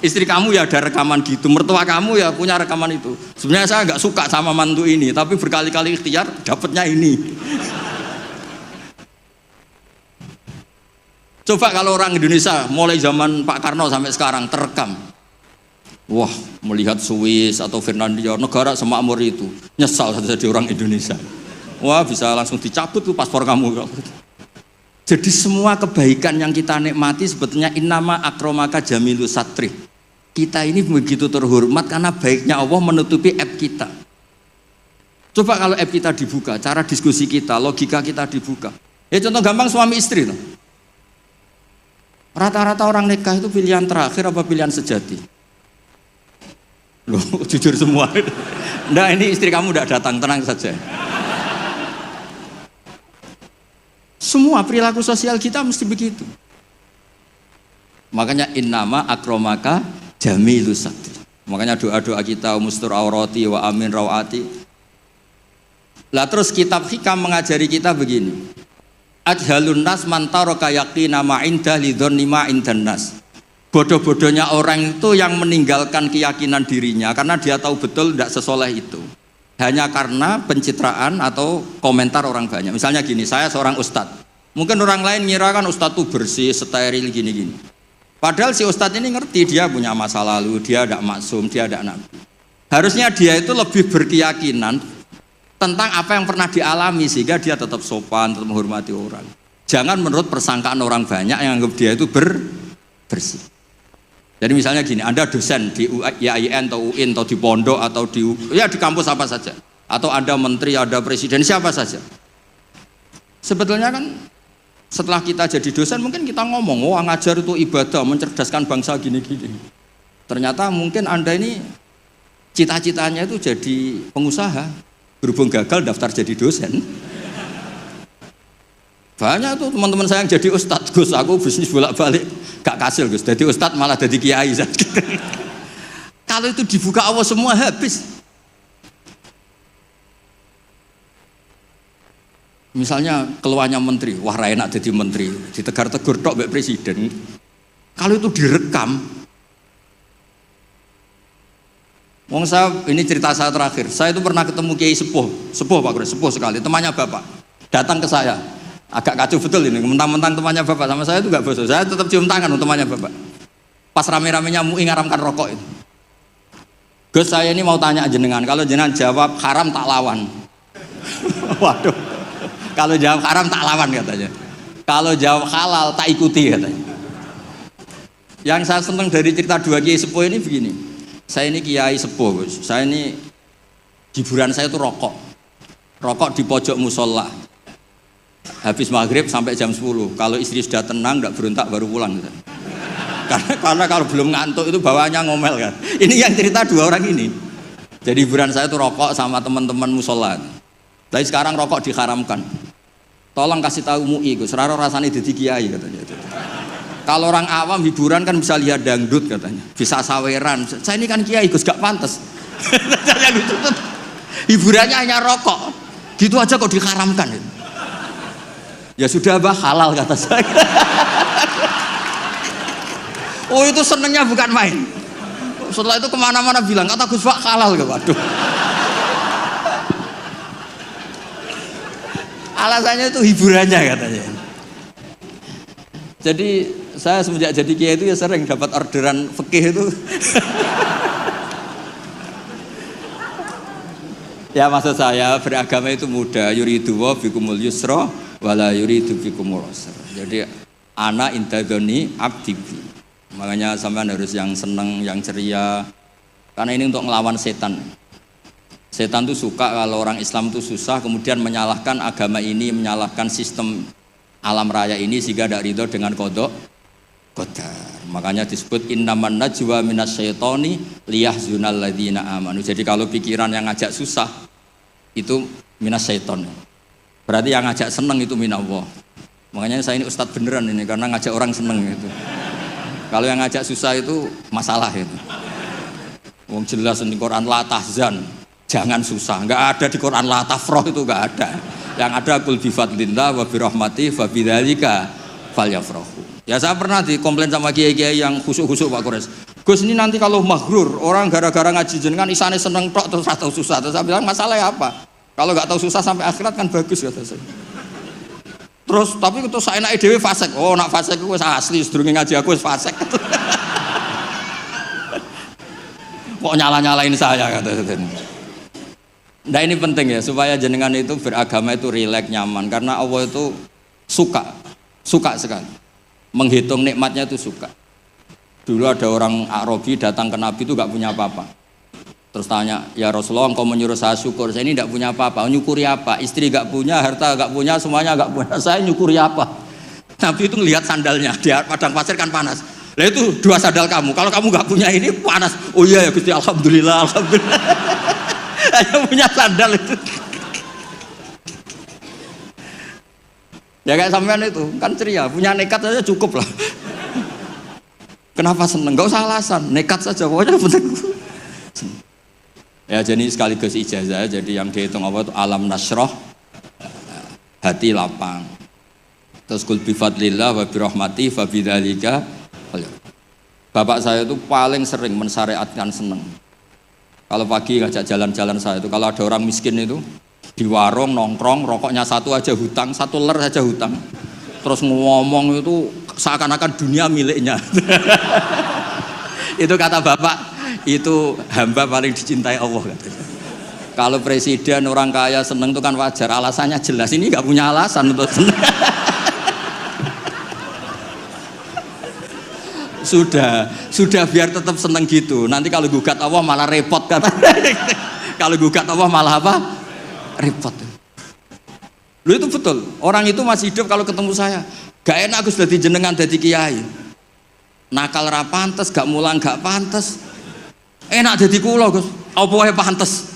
Istri kamu ya ada rekaman gitu, mertua kamu ya punya rekaman itu. Sebenarnya saya nggak suka sama mantu ini, tapi berkali-kali ikhtiar dapatnya ini. Coba kalau orang Indonesia mulai zaman Pak Karno sampai sekarang terekam. Wah, melihat Swiss atau Finlandia, negara semakmur itu, nyesal jadi orang Indonesia. Wah, bisa langsung dicabut tuh paspor kamu. Jadi semua kebaikan yang kita nikmati sebetulnya innama akromaka jamilu satri. Kita ini begitu terhormat karena baiknya Allah menutupi aib kita. Coba kalau aib kita dibuka, cara diskusi kita, logika kita dibuka. Ya contoh gampang suami istri tuh. Rata-rata orang nikah itu pilihan terakhir apa pilihan sejati? Loh, jujur semua. Nah, ini istri kamu udah datang, tenang saja. Semua perilaku sosial kita mesti begitu. Makanya innama akromaka jamilu satri. Makanya doa-doa kita mustur aurati wa amin rawati. Lah terus kitab Hikam mengajari kita begini. Ajhalun nas man taraka yaqina ma inda lidhonni ma indan nas. Bodoh-bodohnya orang itu yang meninggalkan keyakinan dirinya karena dia tahu betul tidak sesoleh itu. hanya karena pencitraan atau komentar orang banyak. Misalnya gini, saya seorang ustadz, mungkin orang lain ngira kan ustadz tuh bersih, steril, gini-gini. Padahal si ustadz ini ngerti, dia punya masa lalu, dia tidak maksum, dia tidak nabi. Harusnya dia itu lebih berkeyakinan tentang apa yang pernah dialami, sehingga dia tetap sopan, tetap menghormati orang. Jangan menurut persangkaan orang banyak yang anggap dia itu bersih. Jadi misalnya gini, Anda dosen di IAIN atau UIN atau di pondok atau di kampus apa saja, atau Anda menteri, ada presiden, siapa saja. Sebetulnya kan setelah kita jadi dosen mungkin kita ngomong, oh ngajar itu ibadah, mencerdaskan bangsa gini-gini. Ternyata mungkin Anda ini cita-citanya itu jadi pengusaha, berhubung gagal daftar jadi dosen. Banyak tuh teman-teman saya yang jadi ustadz, Gus aku bisnis bolak-balik gak kasil Gus, jadi ustadz malah jadi kiai. Kalau itu dibuka Allah semua habis. Misalnya keluarnya menteri, wah enak jadi menteri, ditegur-tegur tok mbek presiden. Kalau itu direkam, wong saya ini cerita saya terakhir, saya itu pernah ketemu kiai sepuh Pak Gres, sepuh sekali, temannya bapak, datang ke saya. Agak kacau betul ini, mentang-mentang temannya bapak sama saya itu gak bosok, saya tetap cium tangan untuk temannya bapak. Pas rame-ramenya MUI ngaramkan rokok itu. Gus saya ini mau tanya jenengan, kalau jenengan jawab haram tak lawan. Waduh, kalau jawab haram tak lawan katanya. Kalau jawab halal tak ikuti katanya. Yang saya senang dari cerita dua kiai sepuh ini begini, saya ini kiai sepuh Gus, saya ini hiburan saya itu rokok di pojok musola. Habis maghrib sampai jam 10. Kalau istri sudah tenang, tidak berontak baru pulang. Karena kalau belum ngantuk itu bawaannya ngomel kan. Ini yang cerita dua orang ini. Jadi hiburan saya itu rokok sama teman-teman musola. Tapi sekarang rokok diharamkan. Tolong kasih tahu MUI, Gus. Raro rasanya jadi kiai katanya. Kalau orang awam hiburan kan bisa lihat dangdut katanya, bisa saweran. Saya ini kan kiai Gus, gak pantas. Hiburannya hanya rokok. Gitu aja kok diharamkan. Ya sudah bah, halal kata saya. Oh itu senengnya bukan main. Setelah itu kemana-mana bilang, kata Gus Pak halal. Waduh. Alasannya itu hiburannya katanya. Jadi saya semenjak jadi kiai itu ya sering dapat orderan fikih itu. Ya maksud saya beragama itu mudah, yuridu wa bikumul yusra wala yuridu bikumul usra. Jadi ana indadoni abdi. Makanya sampean harus yang seneng, yang ceria. Karena ini untuk ngelawan setan. Setan tuh suka kalau orang Islam tuh susah, kemudian menyalahkan agama ini, menyalahkan sistem alam raya ini sehingga tidak ridho dengan kodok qadar. Makanya disebut innaman najwa minasyaitoni liyahzunal ladzina amanu. Jadi kalau pikiran yang ngajak susah itu minasyaiton. Berarti yang ngajak seneng itu minallah. Makanya saya ini ustadz beneran ini karena ngajak orang seneng gitu. Kalau yang ngajak susah itu masalah itu. Wong jelas di Quran la tahzan, jangan susah. Enggak ada di Quran la tafrah, itu enggak ada. Yang ada qul bi fadlillah wa bi rahmati fa bidzalika falyafrahu. Ya saya pernah dikomplain sama kiai-kiai yang khusuk-khusuk Pak Kores. Gus ini nanti kalau maghrur, orang gara-gara ngaji jenengan isane seneng tok terus tahu susah. Terus saya bilang masalahnya apa? Kalau enggak tahu susah sampai akhirat kan bagus kata saya. Terus tapi itu saya enake dhewe fasik. Oh nak fasik wis asli sedurunge ngaji aku wis fasik. Kok nyala-nyalain saya kata saya. Nah ini penting ya supaya jenengan itu beragama itu rileks nyaman karena Allah itu suka sekali. Menghitung nikmatnya itu suka. Dulu ada orang Arabi datang ke Nabi itu gak punya apa-apa. Terus tanya, ya Rasulullah engkau menyuruh saya syukur, saya ini gak punya apa-apa, nyukuri apa? Istri gak punya, harta gak punya, semuanya gak punya, saya nyukuri apa? Nabi itu ngelihat sandalnya, di padang pasir kan panas. Lah itu 2 sandal kamu, kalau kamu gak punya ini panas. Oh iya ya Gusti, alhamdulillah. Hanya punya sandal itu. Ya kayak sampean itu kan ceria, punya nekat saja cukup lah. Kenapa seneng? Gak usah alasan, nekat saja pokoknya penting. Ya jadi sekaligus ijazah, jadi yang dihitung apa itu alam nasroh, hati lapang. Terus qul bi fadlillah wa bi rahmati fa bidzalika. Bapak saya itu paling sering mensyariatkan seneng. Kalau pagi ngajak jalan-jalan saya itu, kalau ada orang miskin itu di warung nongkrong, rokoknya satu aja hutang, satu ler saja hutang. Terus ngomong itu seakan-akan dunia miliknya. Itu kata bapak, itu hamba paling dicintai Allah katanya. Kalau presiden orang kaya seneng itu kan wajar, alasannya jelas. Ini nggak punya alasan untuk seneng. Sudah biar tetap seneng gitu. Nanti kalau gugat Allah malah repot kata. Kalau gugat Allah malah apa? Repot. Lu itu betul. Orang itu masih hidup kalau ketemu saya. Gak enak aku sudah dijenengan jadi kiai. Nakal ra pantes, gak mulang gak pantes. Enak jadi kula Gus. Apa wae pantes.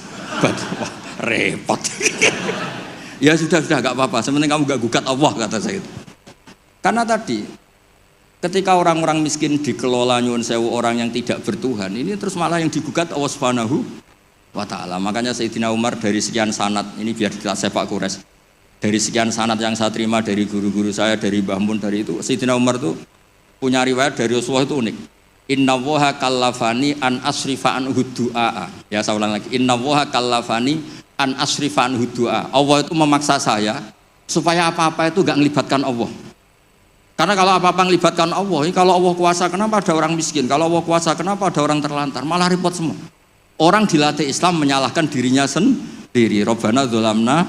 Wah, repot. Ya sudah gak apa-apa. Sementing kamu gak gugat Allah kata saya itu. Karena tadi ketika orang-orang miskin dikelola nyuwun sewu orang yang tidak bertuhan, ini terus malah yang digugat Allah Subhanahu wa ta'ala. Makanya Sayyidina Umar dari sekian sanad, ini biar kita sepak kures, dari sekian sanad yang saya terima dari guru-guru saya, dari Mbah Mun, dari itu Sayyidina Umar itu punya riwayat dari Rasulullah itu unik. Innallaha kallafani an asrifa an du'a. Ya saya ulang lagi, innallaha kallafani an asrifa an du'a. Allah itu memaksa saya supaya apa-apa itu gak melibatkan Allah. Karena kalau apa-apa melibatkan Allah, kalau Allah kuasa kenapa ada orang miskin? Kalau Allah kuasa kenapa ada orang terlantar? Malah repot semua. Orang dilatih Islam menyalahkan dirinya sendiri. Rabbana dzolamna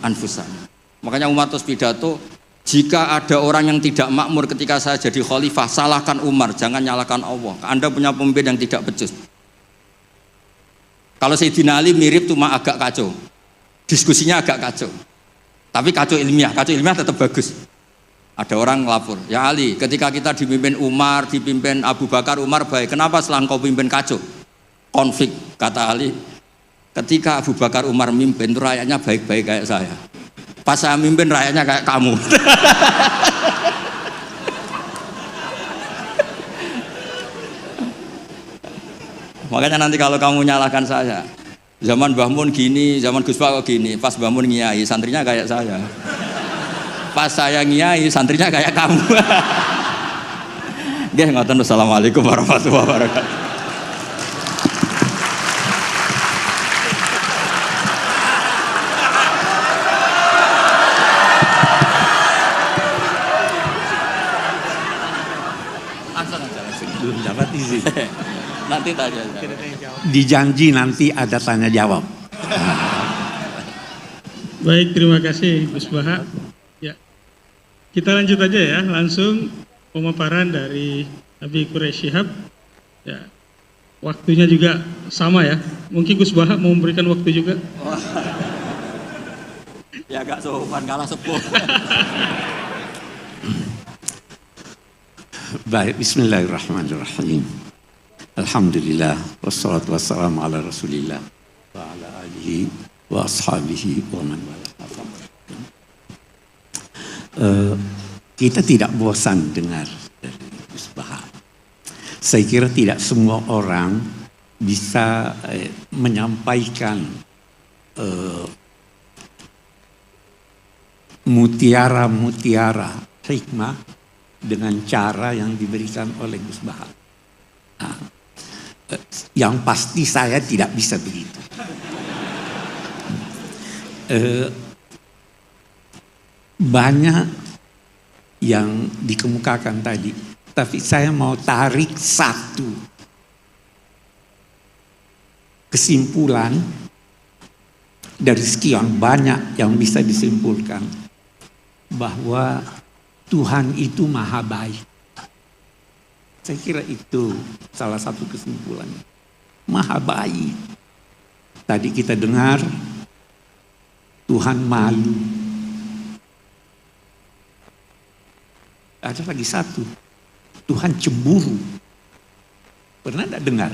anfusana. Makanya Umar terus pidato, jika ada orang yang tidak makmur ketika saya jadi khalifah, salahkan Umar, jangan nyalahkan Allah. Anda punya pemimpin yang tidak becus. Kalau Sayyidina Ali mirip cuma agak kacau. Diskusinya agak kacau. Tapi kacau ilmiah tetap bagus. Ada orang ngelapor, ya Ali, ketika kita dipimpin Umar, dipimpin Abu Bakar, Umar baik. Kenapa setelah engkau pimpin kacau? Konflik, kata Ali. Ketika Abu Bakar, Umar mimpin, itu rakyatnya baik-baik kayak saya. Pas saya mimpin, rakyatnya kayak kamu. Makanya nanti kalau kamu nyalahkan saya, zaman Mbah Mun gini, zaman Gus Pak gini, pas Mbah Mun ngiai, santrinya kayak saya. Pas saya ngiai, santrinya kayak kamu. Nggih, ngoten. Assalamualaikum warahmatullahi wabarakatuh. Belum dapat izin. Nanti tanya. Dijanji nanti ada tanya jawab. Baik, terima kasih Gus Baha. Kita lanjut aja ya, langsung pemaparan dari Habib Quraish Shihab. Ya, waktunya juga sama ya. Mungkin Gus Baha mau memberikan waktu juga. Ya agak sopan kalah sepuh. Baik, bismillahirrahmanirrahim. Alhamdulillah, wassalatu wassalamu ala rasulillah wa ala alihi wa ashabihi wa man wala. Kita tidak bosan dengar dari Gus Baha. Saya kira tidak semua orang bisa menyampaikan mutiara-mutiara hikmah dengan cara yang diberikan oleh Gus Baha. Nah, yang pasti saya tidak bisa begitu. Banyak yang dikemukakan tadi, tapi saya mau tarik satu kesimpulan dari sekian banyak yang bisa disimpulkan, bahwa Tuhan itu maha baik. Saya kira itu salah satu kesimpulannya, maha baik. Tadi kita dengar Tuhan malu. Ada lagi satu, Tuhan cemburu. Pernah tidak dengar?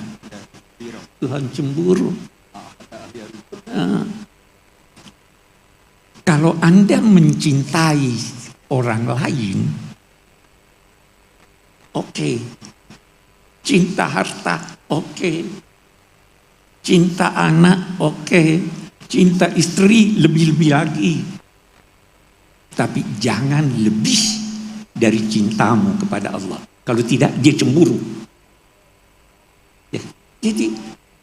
Tuhan cemburu. Kalau Anda mencintai orang lain, oke. Cinta harta, oke. Cinta anak, oke. Cinta istri, lebih-lebih lagi. Tapi jangan lebih dari cintamu kepada Allah. Kalau tidak, dia cemburu. Ya. Jadi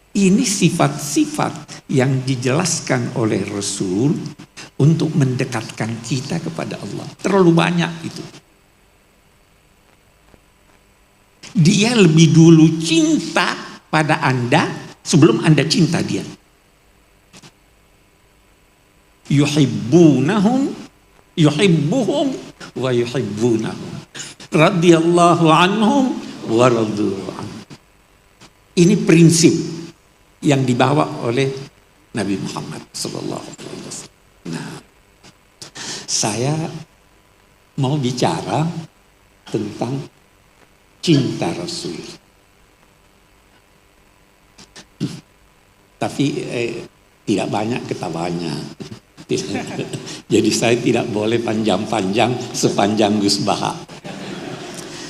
Ini sifat-sifat yang dijelaskan oleh Rasul untuk mendekatkan kita kepada Allah. Terlalu banyak itu. Dia lebih dulu cinta pada Anda sebelum Anda cinta dia. Yuhibbuhum wa yuhibbunahum. Radhiyallahu anhum wa radu anhu. Ini prinsip yang dibawa oleh Nabi Muhammad sallallahu alaihi wasallam. Nah, saya mau bicara tentang cinta Rasul. Tapi tidak banyak ketawanya. Jadi saya tidak boleh panjang-panjang sepanjang Gus Baha.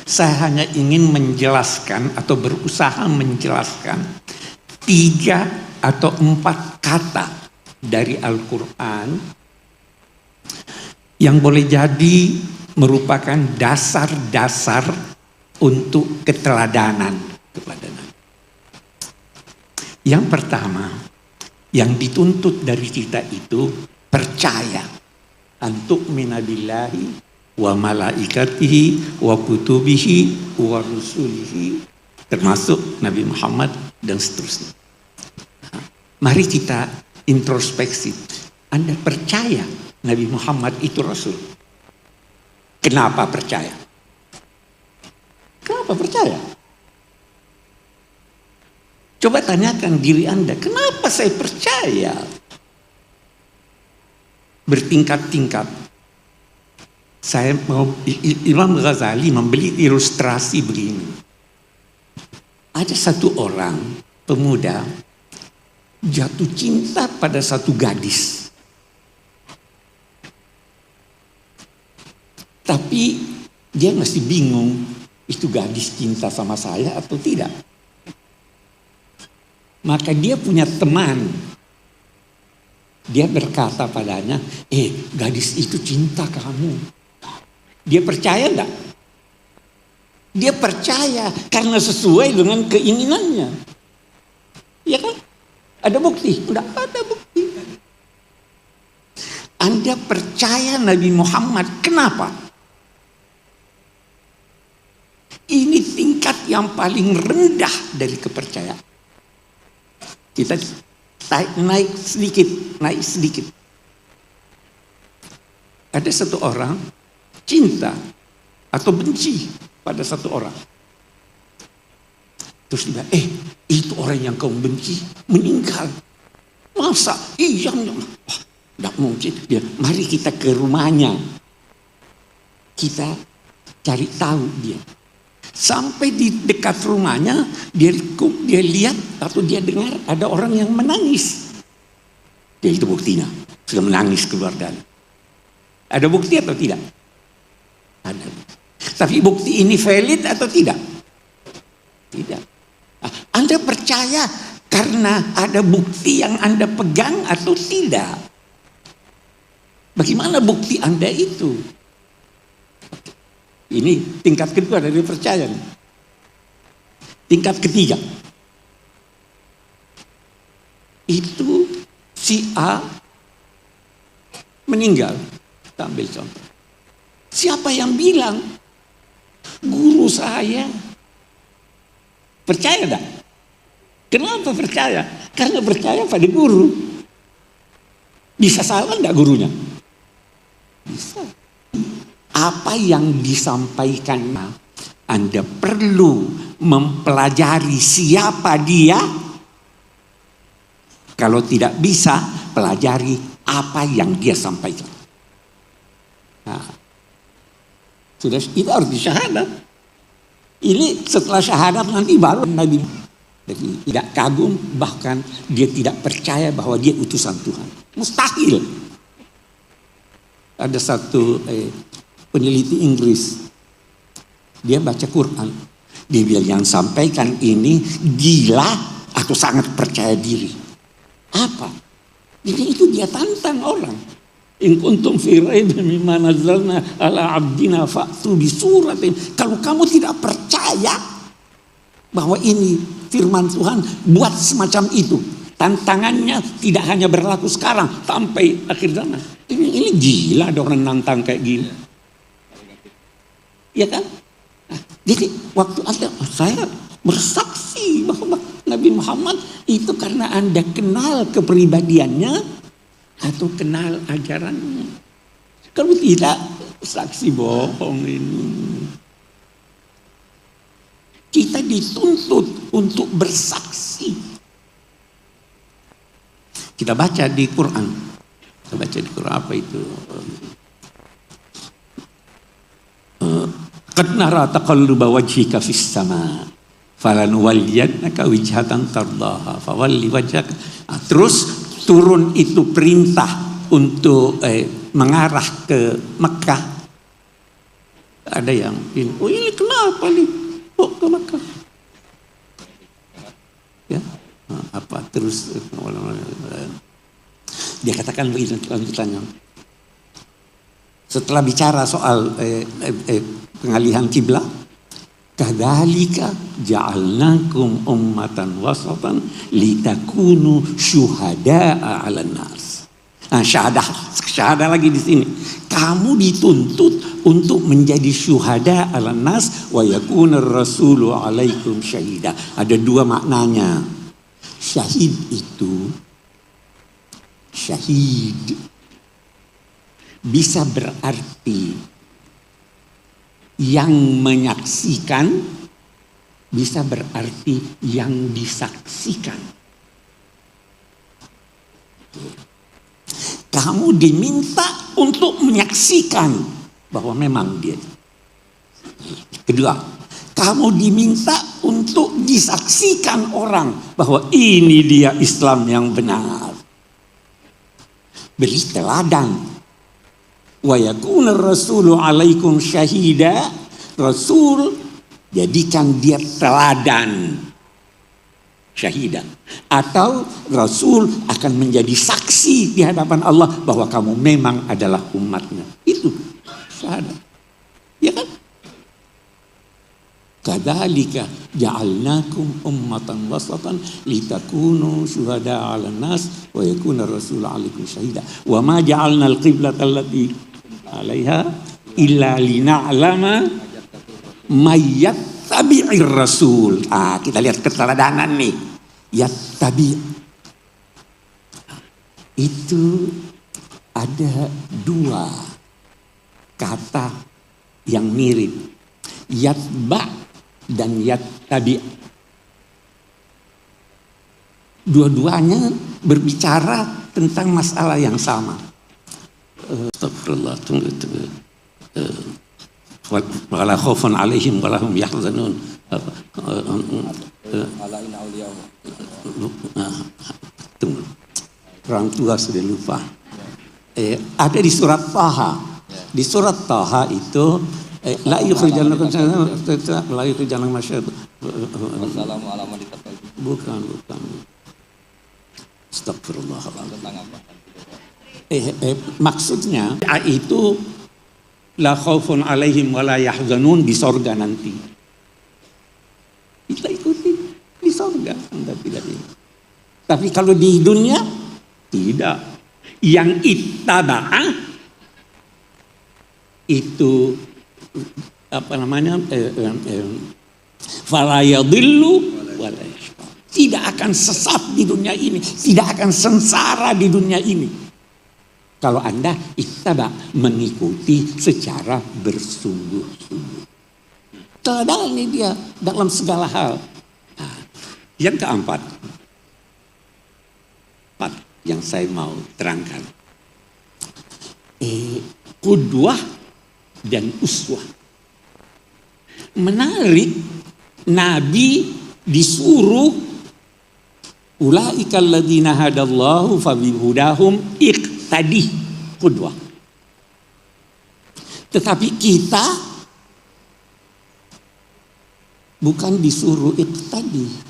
Saya hanya ingin menjelaskan atau berusaha menjelaskan 3 atau 4 kata dari Al-Quran yang boleh jadi merupakan dasar-dasar untuk keteladanan kepada Nabi. Yang pertama, yang dituntut dari kita itu percaya antuk minabillahi wa malaikatihi wa kutubihi wa rusulihi, termasuk Nabi Muhammad dan seterusnya. Mari kita introspeksi. Anda percaya Nabi Muhammad itu Rasul? Kenapa percaya? Kenapa percaya? Coba tanyakan diri Anda, kenapa saya percaya? Bertingkat-tingkat. Saya mau, Imam Ghazali membeli ilustrasi begini. Ada satu orang pemuda jatuh cinta pada satu gadis. Tapi dia masih bingung, itu gadis cinta sama saya atau tidak. Maka dia punya teman. Dia berkata padanya, gadis itu cinta kamu. Dia percaya enggak? Dia percaya karena sesuai dengan keinginannya. Ya kan? Ada bukti? Enggak ada bukti. Anda percaya Nabi Muhammad, kenapa? Ini tingkat yang paling rendah dari kepercayaan. Kita naik sedikit. Ada satu orang cinta atau benci pada satu orang. Terus dia, itu orang yang kau benci meninggal. Masa? Iya. Wah, tidak mungkin. Dia, mari kita ke rumahnya. Kita cari tahu dia. Sampai di dekat rumahnya, dia lihat atau dia dengar ada orang yang menangis. Dia itu buktinya, sudah menangis keluar dari. Ada bukti atau tidak? Ada. Tapi bukti ini valid atau tidak? Tidak. Anda percaya karena ada bukti yang Anda pegang atau tidak? Bagaimana bukti Anda itu? Ini tingkat kedua dari percaya. Tingkat ketiga. Itu si A meninggal. Kita ambil contoh. Siapa yang bilang? Guru saya. Percaya enggak? Kenapa percaya? Karena percaya pada guru. Bisa salah enggak gurunya? Bisa. Apa yang disampaikan, Anda perlu mempelajari siapa dia. Kalau tidak bisa, pelajari apa yang dia sampaikan. Nah, sudah, itu harus disyahadat. Ini setelah syahadat nanti baru Nabi. Jadi tidak kagum, bahkan dia tidak percaya bahwa dia utusan Tuhan. Mustahil. Ada satu peneliti Inggris, dia baca Quran, dia bilang yang sampaikan ini gila atau sangat percaya diri. Apa? Jadi itu dia tantang orang. In kuntum fi raibin mimma nazzalna ala abdina fa'tu bi suratin. Kalau kamu tidak percaya bahwa ini firman Tuhan buat semacam itu. Tantangannya tidak hanya berlaku sekarang sampai akhir zaman. Ini gila ada orang nantang kayak gini. Ya kan? Nah, jadi waktu saya bersaksi bahwa Nabi Muhammad itu karena Anda kenal kepribadiannya atau kenal ajarannya. Kalau tidak, saksi bohong ini. Kita dituntut untuk bersaksi. Kita baca di Quran. Kita baca di Quran apa itu? Qad nara taqalluba wajhika fis sama falanuwalliyannaka wijhatan tardaha fawalli wajhaka. Terus turun itu perintah untuk mengarah ke Mekah. Ada yang ini, ini kenapa nih kok ke Mekah? Ya, apa terus dia katakan begini lanjutannya. Setelah bicara soal pengalihan kiblat, kadzalika ja'alnakum ummatan wasatan litakunu syuhada'a 'alan nas. Nah, syahadah lagi di sini. Kamu dituntut untuk menjadi syuhada 'alan nas wa yakunar rasulu 'alaikum syahida. Ada dua maknanya. Syahid itu bisa berarti yang menyaksikan, bisa berarti yang disaksikan. Kamu diminta untuk menyaksikan bahwa memang dia. Kedua, kamu diminta untuk disaksikan orang bahwa ini dia Islam yang benar. Beri teladan. Wa yakuna rasulu alaikum syahida. Rasul jadikan dia teladan, syahidah. Atau Rasul akan menjadi saksi di hadapan Allah bahwa kamu memang adalah umatnya. Itu syahadat. Ya kan? Kadzalika ja'alnakum ummatan wasatan litakunu syuhada 'alan nas wa yakuna rasul 'alaikum syahida. Wa ma ja'alna al-qiblata allati 'alaiha illa lina'lama may yattabi'ir rasul. Kita lihat keteladanan nih. Yattabi' itu ada dua kata yang mirip. Yatba' dan yattabi'. Dua-duanya berbicara tentang masalah yang sama. Astagfirullah, tunggu. Wala khaufun 'alaihim wala hum yahzanun. Tunggu. Orang tua sudah lupa. Ada di surat Taha. Di surat Taha itu la yukhrijannakum la yukhrijannakum masyad. Bukan. Astagfirullah. Maksudnya itu la khaufun 'alaihim wa la yahzanun di sorga nanti. Kita ikuti di sorga, Anda tidak ini. Tapi kalau di dunia tidak. Yang ittaba'ah itu apa namanya? Fala yadhillu wa la yashqa. Tidak akan sesat di dunia ini, tidak akan sengsara di dunia ini. Kalau Anda ittaba, mengikuti secara bersungguh-sungguh. Teladan ini dia dalam segala hal. Nah, yang keempat, yang saya mau terangkan. Qudwah dan uswah. Menarik, Nabi disuruh ulaika alladzina hadallahu fabihudahum iqtadi, qudwah. Tetapi kita bukan disuruh iqtadi.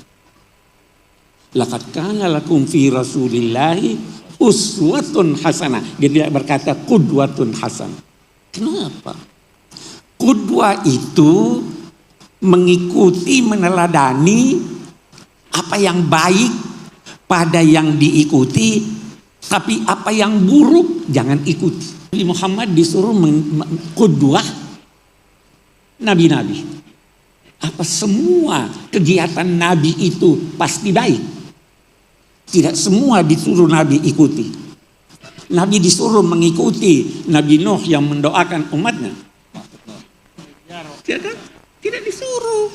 Laqad kana lakum fi rasulillahi uswatun hasanah. Dia tidak berkata qudwatun hasanah. Kenapa? Qudwah itu mengikuti, meneladani Apa yang baik pada yang diikuti, tapi apa yang buruk jangan ikuti. Nabi Muhammad disuruh qudwah nabi-nabi. Apa semua kegiatan nabi itu pasti baik? Tidak semua disuruh nabi ikuti. Nabi disuruh mengikuti Nabi Nuh yang mendoakan umatnya. Tidak disuruh.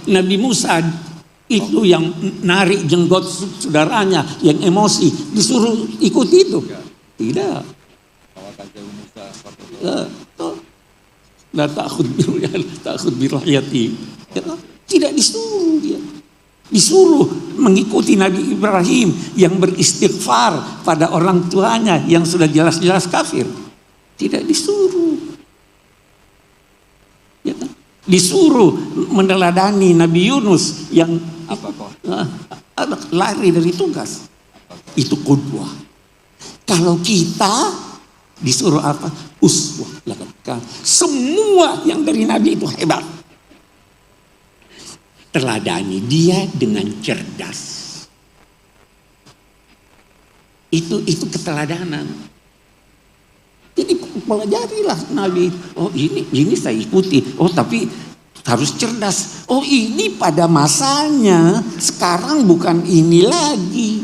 Nabi Musa itu yang narik jenggot saudaranya yang emosi, disuruh ikuti itu? Tidak. La ta'khud birahiyati. Tidak disuruh dia. Disuruh mengikuti Nabi Ibrahim yang beristighfar pada orang tuanya yang sudah jelas-jelas kafir. Tidak disuruh. Ya kan? Disuruh meneladani Nabi Yunus yang lari dari tugas. Itu qudwah. Kalau kita disuruh apa? Uswah. Semua yang dari Nabi itu hebat. Teladani dia dengan cerdas. Itu keteladanan. Jadi pelajarilah Nabi. Oh ini saya ikuti. Oh tapi harus cerdas. Oh ini pada masanya. Sekarang bukan ini lagi.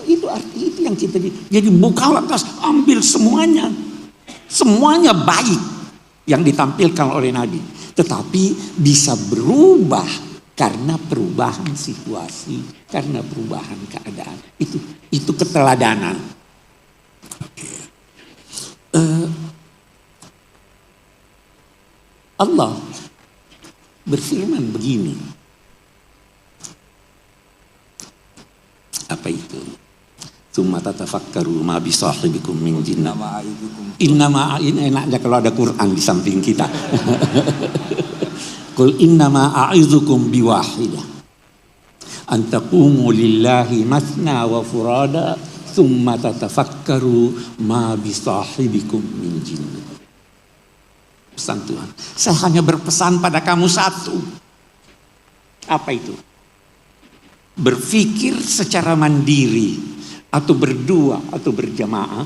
Itu arti itu yang kita. Jadi bukan lantas ambil semuanya. Semuanya baik yang ditampilkan oleh Nabi, tetapi bisa berubah karena perubahan situasi, karena perubahan keadaan. Itu keteladanan. Allah berfirman begini. Apa itu? Tsumma tatafakkaru ma bi sahibikum min jinnah. Innama ini enaknya kalau ada Quran di samping kita. Qul innama a'izukum biwahidah. An taqumu lillahi mathna wa furada tsumma tatafakkaru ma bi sahibikum min jinnah. Pesan Tuhan, saya hanya berpesan pada kamu satu. Apa itu? Berpikir secara mandiri atau berdua atau berjamaah,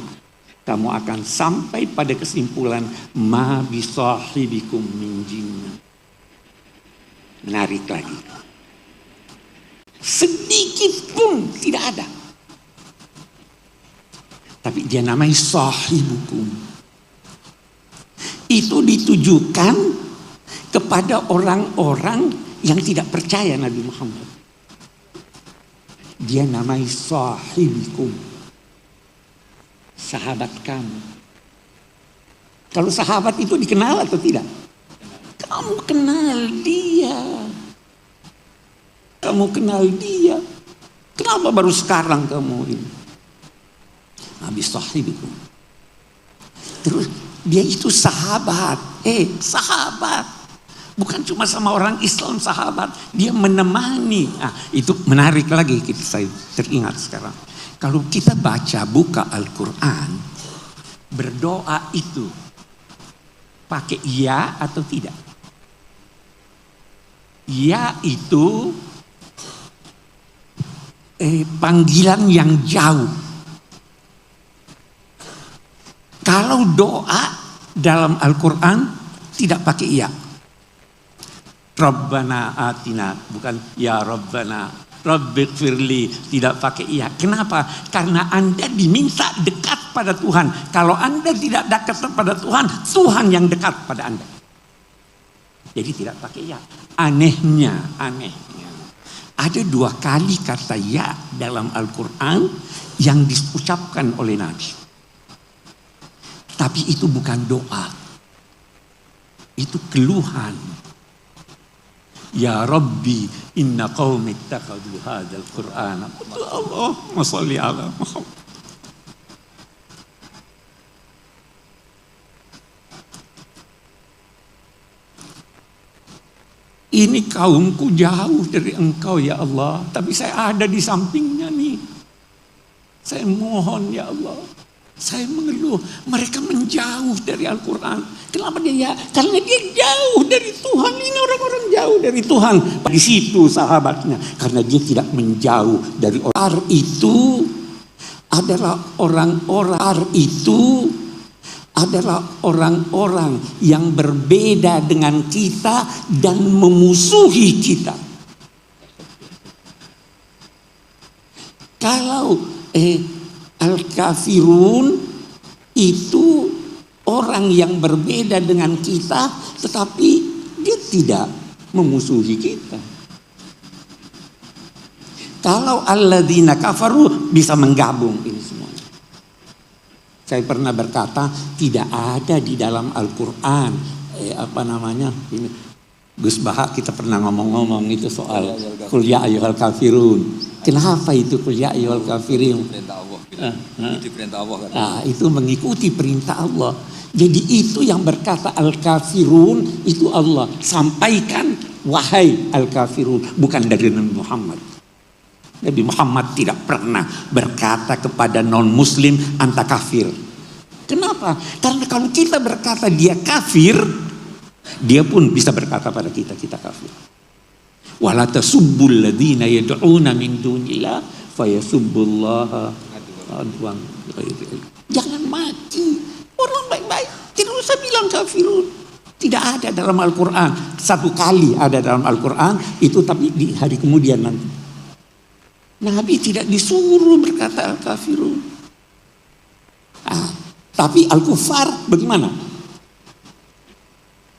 kamu akan sampai pada kesimpulan ma bisahibikum min jinnah. Menarik lagi. Sedikit pun tidak ada. Tapi dia namanya sahibukum. Itu ditujukan kepada orang-orang yang tidak percaya Nabi Muhammad. Dia namanya sahibikum. Sahabat kamu. Kalau sahabat itu dikenal atau tidak? Kamu kenal dia. Kamu kenal dia. Kenapa baru sekarang kamu ini? Nabi sahibikum. Terus dia itu sahabat. Sahabat. Bukan cuma sama orang Islam sahabat. Dia menemani. Itu menarik lagi. Saya teringat sekarang. Kalau kita buka Al-Quran. Berdoa itu. Pakai ya atau tidak? Ya itu. Panggilan yang jauh. Kalau doa dalam Al-Quran. Tidak pakai ya. Rabbana atina, bukan ya Rabbana, Rabbighfirli, tidak pakai iya. Kenapa? Karena Anda diminta dekat pada Tuhan. Kalau Anda tidak dekat pada Tuhan, Tuhan yang dekat pada Anda. Jadi tidak pakai ya. Anehnya. Ada 2 kali kata ya dalam Al-Quran yang diucapkan oleh Nabi. Tapi itu bukan doa. Itu keluhan. Ya Rabbi, inna qaumi ittakhadhu hadzal Qur'ana. Allahumma shalli ala Muhammad. Ini kaumku jauh dari engkau ya Allah, tapi saya ada di sampingnya nih. Saya mohon ya Allah, Saya mengeluh, mereka menjauh dari Al-Quran. Kenapa dia? Karena dia jauh dari Tuhan. Ini orang-orang jauh dari Tuhan. Di situ sahabatnya, karena dia tidak menjauh dari orang itu adalah orang-orang yang berbeda dengan kita dan memusuhi kita. Kalau Al-kafirun itu orang yang berbeda dengan kita, tetapi dia tidak memusuhi kita. Kalau alladzina kafaru bisa menggabung ini semuanya. Saya pernah berkata tidak ada di dalam Al-Quran ini Gus Baha kita pernah ngomong-ngomong itu soal qul ya ayyuhal kafirun. Kenapa itu qul ya ayyuhal kafirun? Perintah Allah. Itu mengikuti perintah Allah. Jadi itu yang berkata al-kafirun itu Allah. Sampaikan wahai al-kafirun, bukan dari Nabi Muhammad. Nabi Muhammad tidak pernah berkata kepada non-muslim anta kafir. Kenapa? Karena kalau kita berkata dia kafir, dia pun bisa berkata pada kita kafir. Wala tasubbul ladzina yad'una min dunillah fayasubbullaha adwan. Jangan maki. Orang baik-baik tidak usah bilang kafirun. Tidak ada dalam Al-Quran. Satu kali ada dalam Al-Quran itu, tapi di hari kemudian nanti. Nabi tidak disuruh berkata al-kafirun. Tapi al-kufar bagaimana?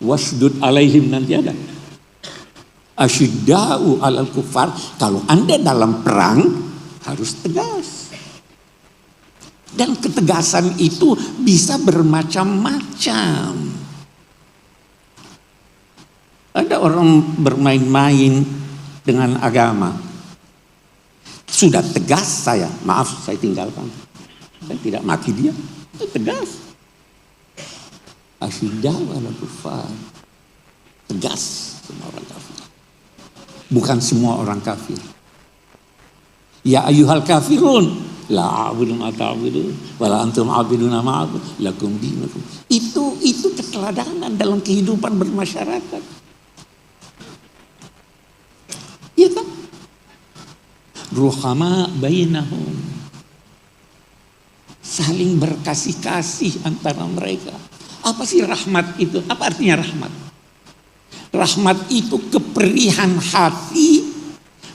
Wasdud alaihim nanti ada. Asyidda'u alal kufar. Kalau Anda dalam perang harus tegas. Dan ketegasan itu bisa bermacam-macam. Ada orang bermain-main dengan agama. Sudah tegas saya, maaf saya tinggalkan. Saya tidak maki dia, itu tegas. Asyidda'u alal kufar. Tegas semua orang kafir. Bukan semua orang kafir. Ya ayyuhal kafirun. La a'budu ma ta'budun wala antum 'abiduna ma a'budu lakum dinukum. Itu keteladanan dalam kehidupan bermasyarakat. Iya kan? Ruhama bainahum. Saling berkasih-kasih antara mereka. Apa sih rahmat itu? Apa artinya rahmat? Rahmat itu keperihan hati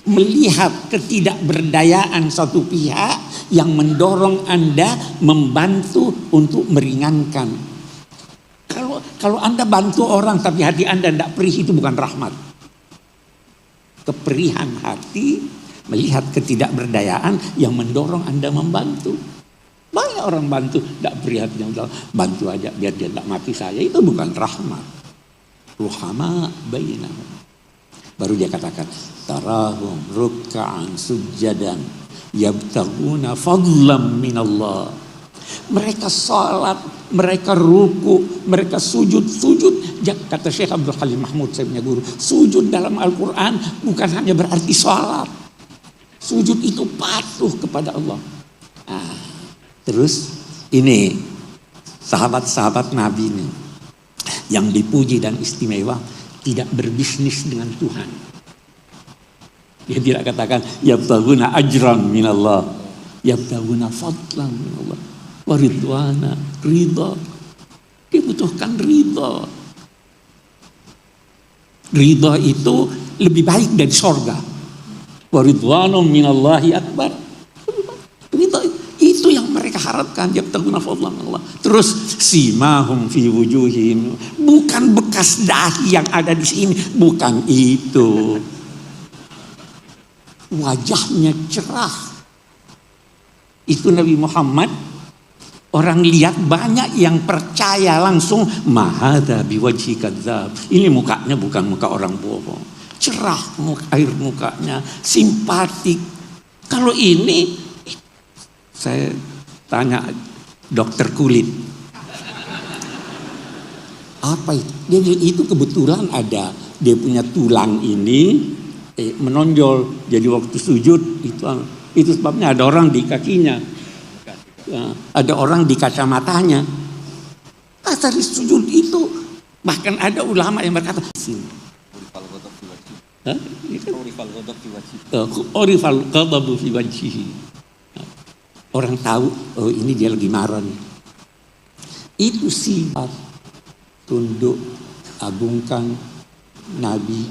melihat ketidakberdayaan satu pihak yang mendorong Anda membantu untuk meringankan. Kalau Anda bantu orang tapi hati Anda tidak perih, itu bukan rahmat. Keperihan hati melihat ketidakberdayaan yang mendorong Anda membantu. Banyak orang bantu tidak perih hatinya, bantu aja biar dia tidak mati saya, itu bukan rahmat. Ruhama bainahum. Baru dia katakan tarahum ruk'an sujjadan yabtaguna fadlam minallah. Mereka salat, mereka ruku, mereka sujud. Kata Syekh Abdul Halim Mahmud, saya punya guru, sujud dalam Al-Quran bukan hanya berarti salat. Sujud itu patuh kepada Allah. Terus ini sahabat-sahabat Nabi ini yang dipuji dan istimewa tidak berbisnis dengan Tuhan. Dia tidak katakan yabtaguna ajran minallah, yabtaguna fadlan minallah, waridwana, ridha. Dia butuhkan ridha. Ridha itu lebih baik dari sorga. Waridwanum minallahi akbar. Ridha itu yang mereka harapkan, yabtaguna fadlan minallah. Terus simahum fi wujuhihim, bukan bekas dahi yang ada di sini, bukan itu. Wajahnya cerah. Itu Nabi Muhammad. Orang lihat banyak yang percaya langsung. Mahada biwajhi kadzab. Ini mukanya bukan muka orang bohong. Cerah air mukanya, simpatik. Kalau ini, saya tanya dokter kulit. Apa itu? Dia bilang itu kebetulan ada. Dia punya tulang ini menonjol, jadi waktu sujud itu sebabnya ada orang di kakinya. Ya, ada orang di kacamatanya. Tadi sujud itu, bahkan ada ulama yang berkata, Orifal ghadabu fi wajhihi. Orang tahu, oh ini dia lagi marah nih. Itu sifat tunduk, agungkan Nabi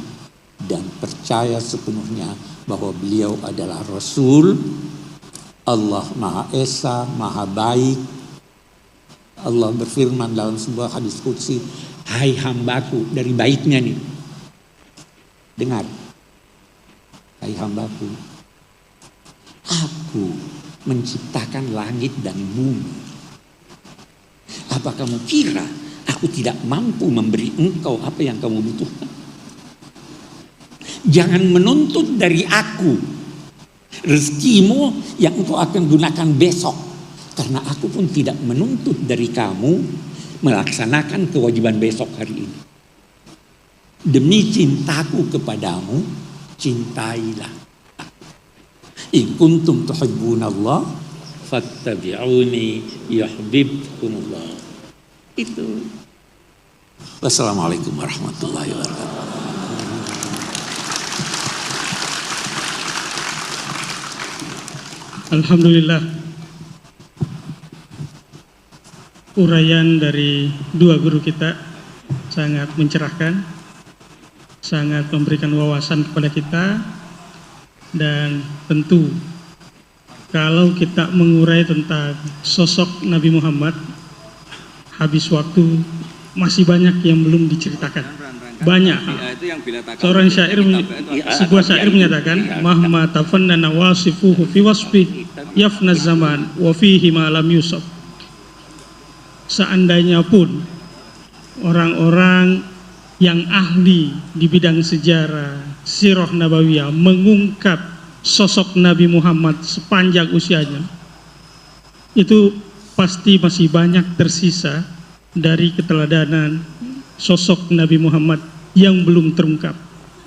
dan percaya sepenuhnya bahwa beliau adalah Rasul. Allah Maha Esa, Maha Baik. Allah berfirman dalam sebuah hadis qudsi, hai hambaku, dari baiknya nih. Dengar. Hai hambaku, aku menciptakan langit dan bumi. Apa kamu kira aku tidak mampu memberi engkau apa yang kamu butuhkan? Jangan menuntut dari aku rezekimu yang engkau akan gunakan besok. Karena aku pun tidak menuntut dari kamu melaksanakan kewajiban besok hari ini. Demi cintaku kepadamu, cintailah aku. In kuntum tuhibbunallah fattabi'uni yuhibbukumullah. Itu. Wassalamualaikum warahmatullahi wabarakatuh. Alhamdulillah, uraian dari dua guru kita sangat mencerahkan, sangat memberikan wawasan kepada kita, dan tentu kalau kita mengurai tentang sosok Nabi Muhammad, habis waktu, masih banyak yang belum diceritakan. Banyak. Seorang syair, sebuah syair menyatakan, mahma tafannana wasifuhu fi wasfi yafna zaman wa fihi ma lam yusaf. Seandainya pun orang-orang yang ahli di bidang sejarah, sirah nabawiyah mengungkap sosok Nabi Muhammad sepanjang usianya, itu pasti masih banyak tersisa dari keteladanan sosok Nabi Muhammad yang belum terungkap.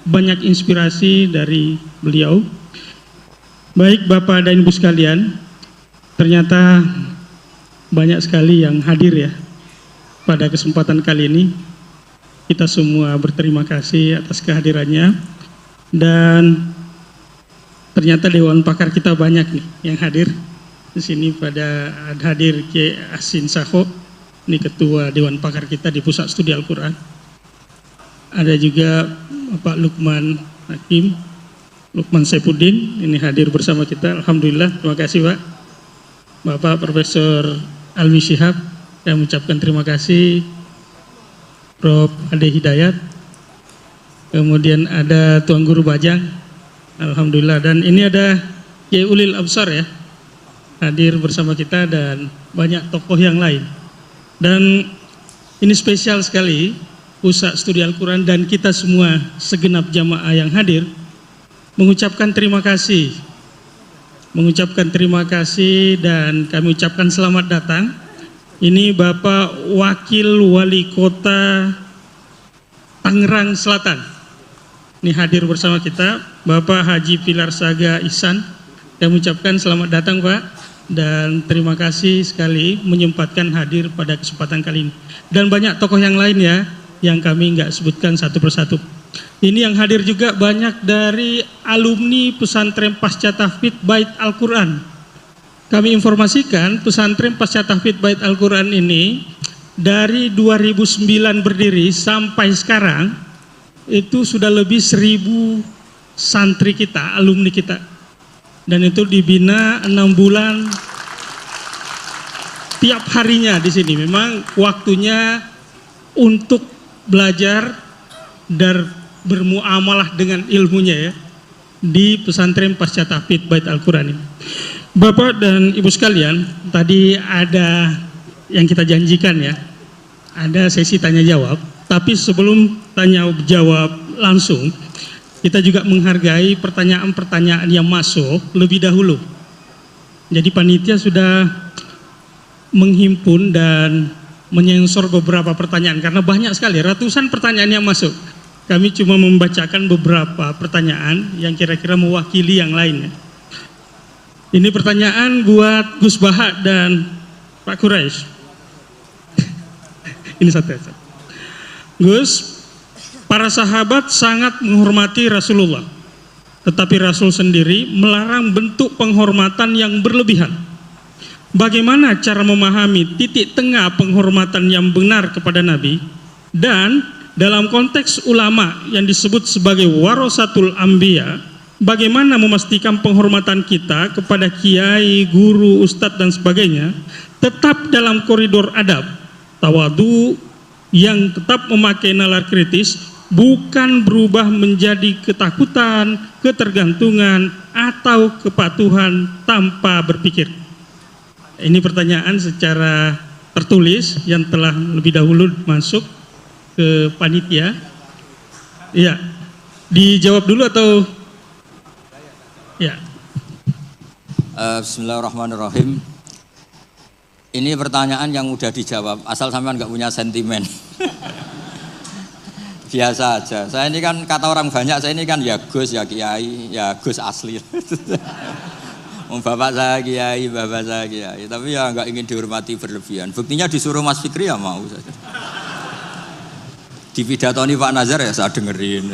Banyak inspirasi dari beliau. Baik Bapak dan Ibu sekalian, ternyata banyak sekali yang hadir ya pada kesempatan kali ini. Kita semua berterima kasih atas kehadirannya, dan ternyata Dewan Pakar kita banyak nih yang hadir di sini. Pada hadir Kiai Asin Sakho, ini Ketua Dewan Pakar kita di Pusat Studi Al-Quran. Ada juga Bapak Lukman Hakim, Lukman Saifuddin, ini hadir bersama kita. Alhamdulillah, terima kasih Pak. Bapak Profesor Alwi Shihab, saya mengucapkan terima kasih. Prof. Ade Hidayat, kemudian ada Tuan Guru Bajang, alhamdulillah, dan ini ada Kiai Ulil Absar ya, hadir bersama kita, dan banyak tokoh yang lain. Dan ini spesial sekali, Pusat Studi Al-Quran dan kita semua segenap jamaah yang hadir mengucapkan terima kasih, dan kami ucapkan selamat datang. Ini Bapak Wakil Wali Kota Tangerang Selatan, ini hadir bersama kita, Bapak Haji Pilar Saga Ihsan. Kami ucapkan selamat datang Pak, dan terima kasih sekali menyempatkan hadir pada kesempatan kali ini. Dan banyak tokoh yang lain ya, yang kami nggak sebutkan satu persatu. Ini yang hadir juga banyak dari alumni pesantren Pasca Tahfidz Bait Al-Quran. Kami informasikan pesantren Pasca Tahfidz Bait Al-Quran ini dari 2009 berdiri sampai sekarang itu sudah lebih 1000 santri kita, alumni kita. Dan itu dibina 6 bulan tiap harinya di sini. Memang waktunya untuk belajar dan bermuamalah dengan ilmunya ya di pesantren Pasca Tahfidz Bait Al-Quran ini. Bapak dan Ibu sekalian, tadi ada yang kita janjikan ya, ada sesi tanya jawab. Tapi sebelum tanya jawab langsung, kita juga menghargai pertanyaan-pertanyaan yang masuk lebih dahulu. Jadi panitia sudah menghimpun dan menyensor beberapa pertanyaan karena banyak sekali, ratusan pertanyaan yang masuk. Kami cuma membacakan beberapa pertanyaan yang kira-kira mewakili yang lainnya. Ini pertanyaan buat Gus Baha dan Pak Quraisy. Ini satu. Gus, para sahabat sangat menghormati Rasulullah, tetapi Rasul sendiri melarang bentuk penghormatan yang berlebihan. Bagaimana cara memahami titik tengah penghormatan yang benar kepada Nabi? Dan dalam konteks ulama yang disebut sebagai warasatul anbiya, bagaimana memastikan penghormatan kita kepada kiai, guru, ustadz dan sebagainya tetap dalam koridor adab, tawadu, yang tetap memakai nalar kritis, bukan berubah menjadi ketakutan, ketergantungan, atau kepatuhan tanpa berpikir. Ini pertanyaan secara tertulis yang telah lebih dahulu masuk ke panitia. Iya, dijawab dulu atau? Ya. Bismillahirrahmanirrahim. Ini pertanyaan yang udah dijawab, asal sampean nggak punya sentimen. Biasa aja. Saya ini kan kata orang banyak, saya ini kan ya Gus, ya Kiai, ya Gus asli. Bapak saya Kiai, bapak saya Kiai, tapi ya nggak ingin dihormati berlebihan. Buktinya disuruh Mas Fikri ya mau saja. Di pidatoni Pak Nazar ya saya dengerin.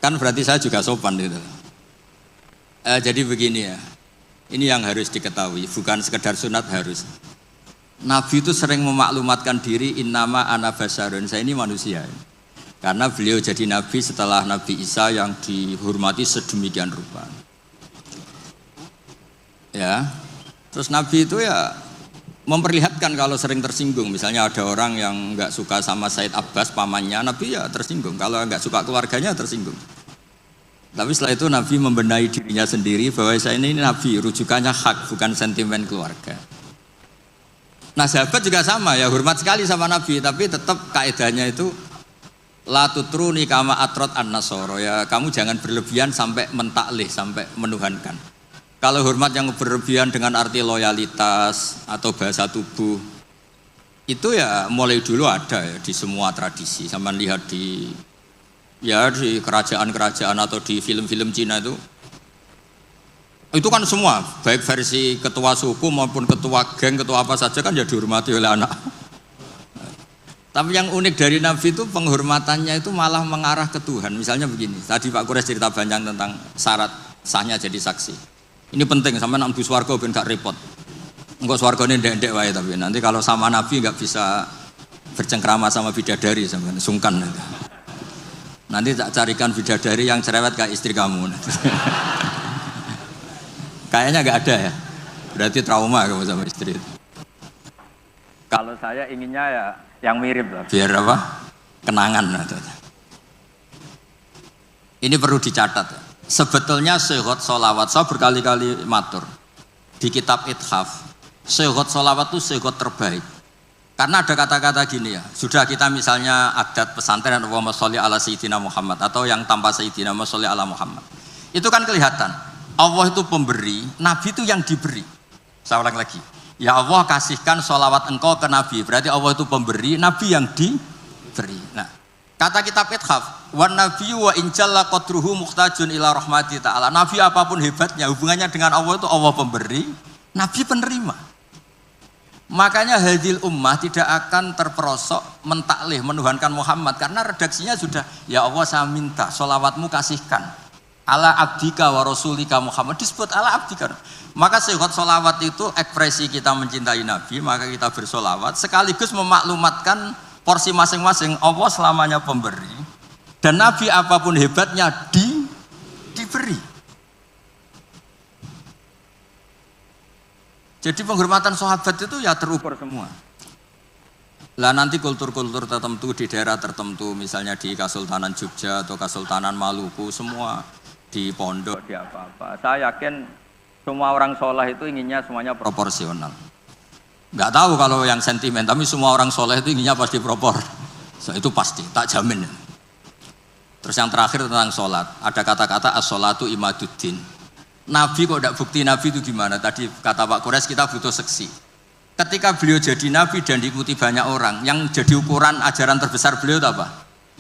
Kan berarti saya juga sopan gitu. Jadi begini ya, ini yang harus diketahui, bukan sekedar sunat harus. Nabi itu sering memaklumatkan diri, innama ana basarun, saya ini manusia. Karena beliau jadi Nabi setelah Nabi Isa yang dihormati sedemikian rupa. Ya, terus Nabi itu ya memperlihatkan kalau sering tersinggung. Misalnya ada orang yang nggak suka sama Said Abbas pamannya, Nabi ya tersinggung. Kalau nggak suka keluarganya tersinggung. Tapi setelah itu Nabi membenahi dirinya sendiri bahwa saya ini Nabi, rujukannya hak, bukan sentimen keluarga. Nah sahabat juga sama ya, hormat sekali sama Nabi, tapi tetap kaidahnya itu la tutruni kama atrot an-nasoro, ya kamu jangan berlebihan sampai mentaklih, sampai menuhankan. Kalau hormat yang berlebihan dengan arti loyalitas atau bahasa tubuh, itu ya mulai dulu ada ya di semua tradisi. Sama lihat di kerajaan-kerajaan atau di film-film Cina itu kan semua, baik versi ketua suku maupun ketua geng, ketua apa saja kan ya dihormati oleh anak. Tapi yang unik dari Nabi itu penghormatannya itu malah mengarah ke Tuhan. Misalnya begini, tadi Pak Quraisy cerita banyak tentang syarat sahnya jadi saksi. Ini penting, sama Nabi Swargo ben gak repot. Enggak Swargo ini ndek-ndek wae, tapi nanti kalau sama Nabi nggak bisa bercengkrama sama bidadari, sama sungkan. Nanti tak carikan bidadari yang cerewet kayak istri kamu. Kayaknya nggak ada ya. Berarti trauma kamu sama istri itu. Kalau saya inginnya ya yang mirip lah. Biar apa? Kenangan. Ini perlu dicatat. Sebetulnya sehot solawat, saya berkali-kali matur di kitab Ithaf, sehot solawat itu sehot terbaik. Karena ada kata-kata gini ya, sudah kita misalnya adat pesantren Allahumma sholli ala sayyidina Muhammad atau yang tanpa sayyidina Allahumma sholli ala Muhammad. Itu kan kelihatan, Allah itu pemberi, Nabi itu yang diberi. Saya ulang lagi, ya Allah kasihkan sholawat engkau ke Nabi, berarti Allah itu pemberi, Nabi yang diberi. Nah, kata kitab Ithaf, wan nabiyyu wa injalla qadruhu muhtajun ila rahmati ta'ala. Nabi apapun hebatnya, hubungannya dengan Allah itu Allah pemberi, Nabi penerima. Makanya hadil ummah tidak akan terperosok mentaklih, menuhankan Muhammad, karena redaksinya sudah, ya Allah saya minta sholawatmu kasihkan ala abdika wa rasulika Muhammad, disebut ala abdika. Maka sehot sholawat itu ekspresi kita mencintai Nabi, maka kita bersolawat sekaligus memaklumatkan porsi masing-masing. Allah selamanya pemberi dan Nabi apapun hebatnya diberi. Jadi penghormatan sahabat itu ya terukur semua. Lah nanti kultur-kultur tertentu di daerah tertentu, misalnya di Kesultanan Jogja atau Kesultanan Maluku, semua di pondok, di apa-apa. Saya yakin semua orang soleh itu inginnya semuanya proporsional. Nggak tahu kalau yang sentimen, tapi semua orang soleh itu inginnya pasti propor. So, itu pasti, tak jamin. Terus yang terakhir tentang sholat, ada kata-kata as-sholatu imaduddin. Nabi kok tidak bukti Nabi itu gimana? Tadi kata Pak Quraisy kita butuh seksi. Ketika beliau jadi Nabi dan diikuti banyak orang, yang jadi ukuran ajaran terbesar beliau itu apa?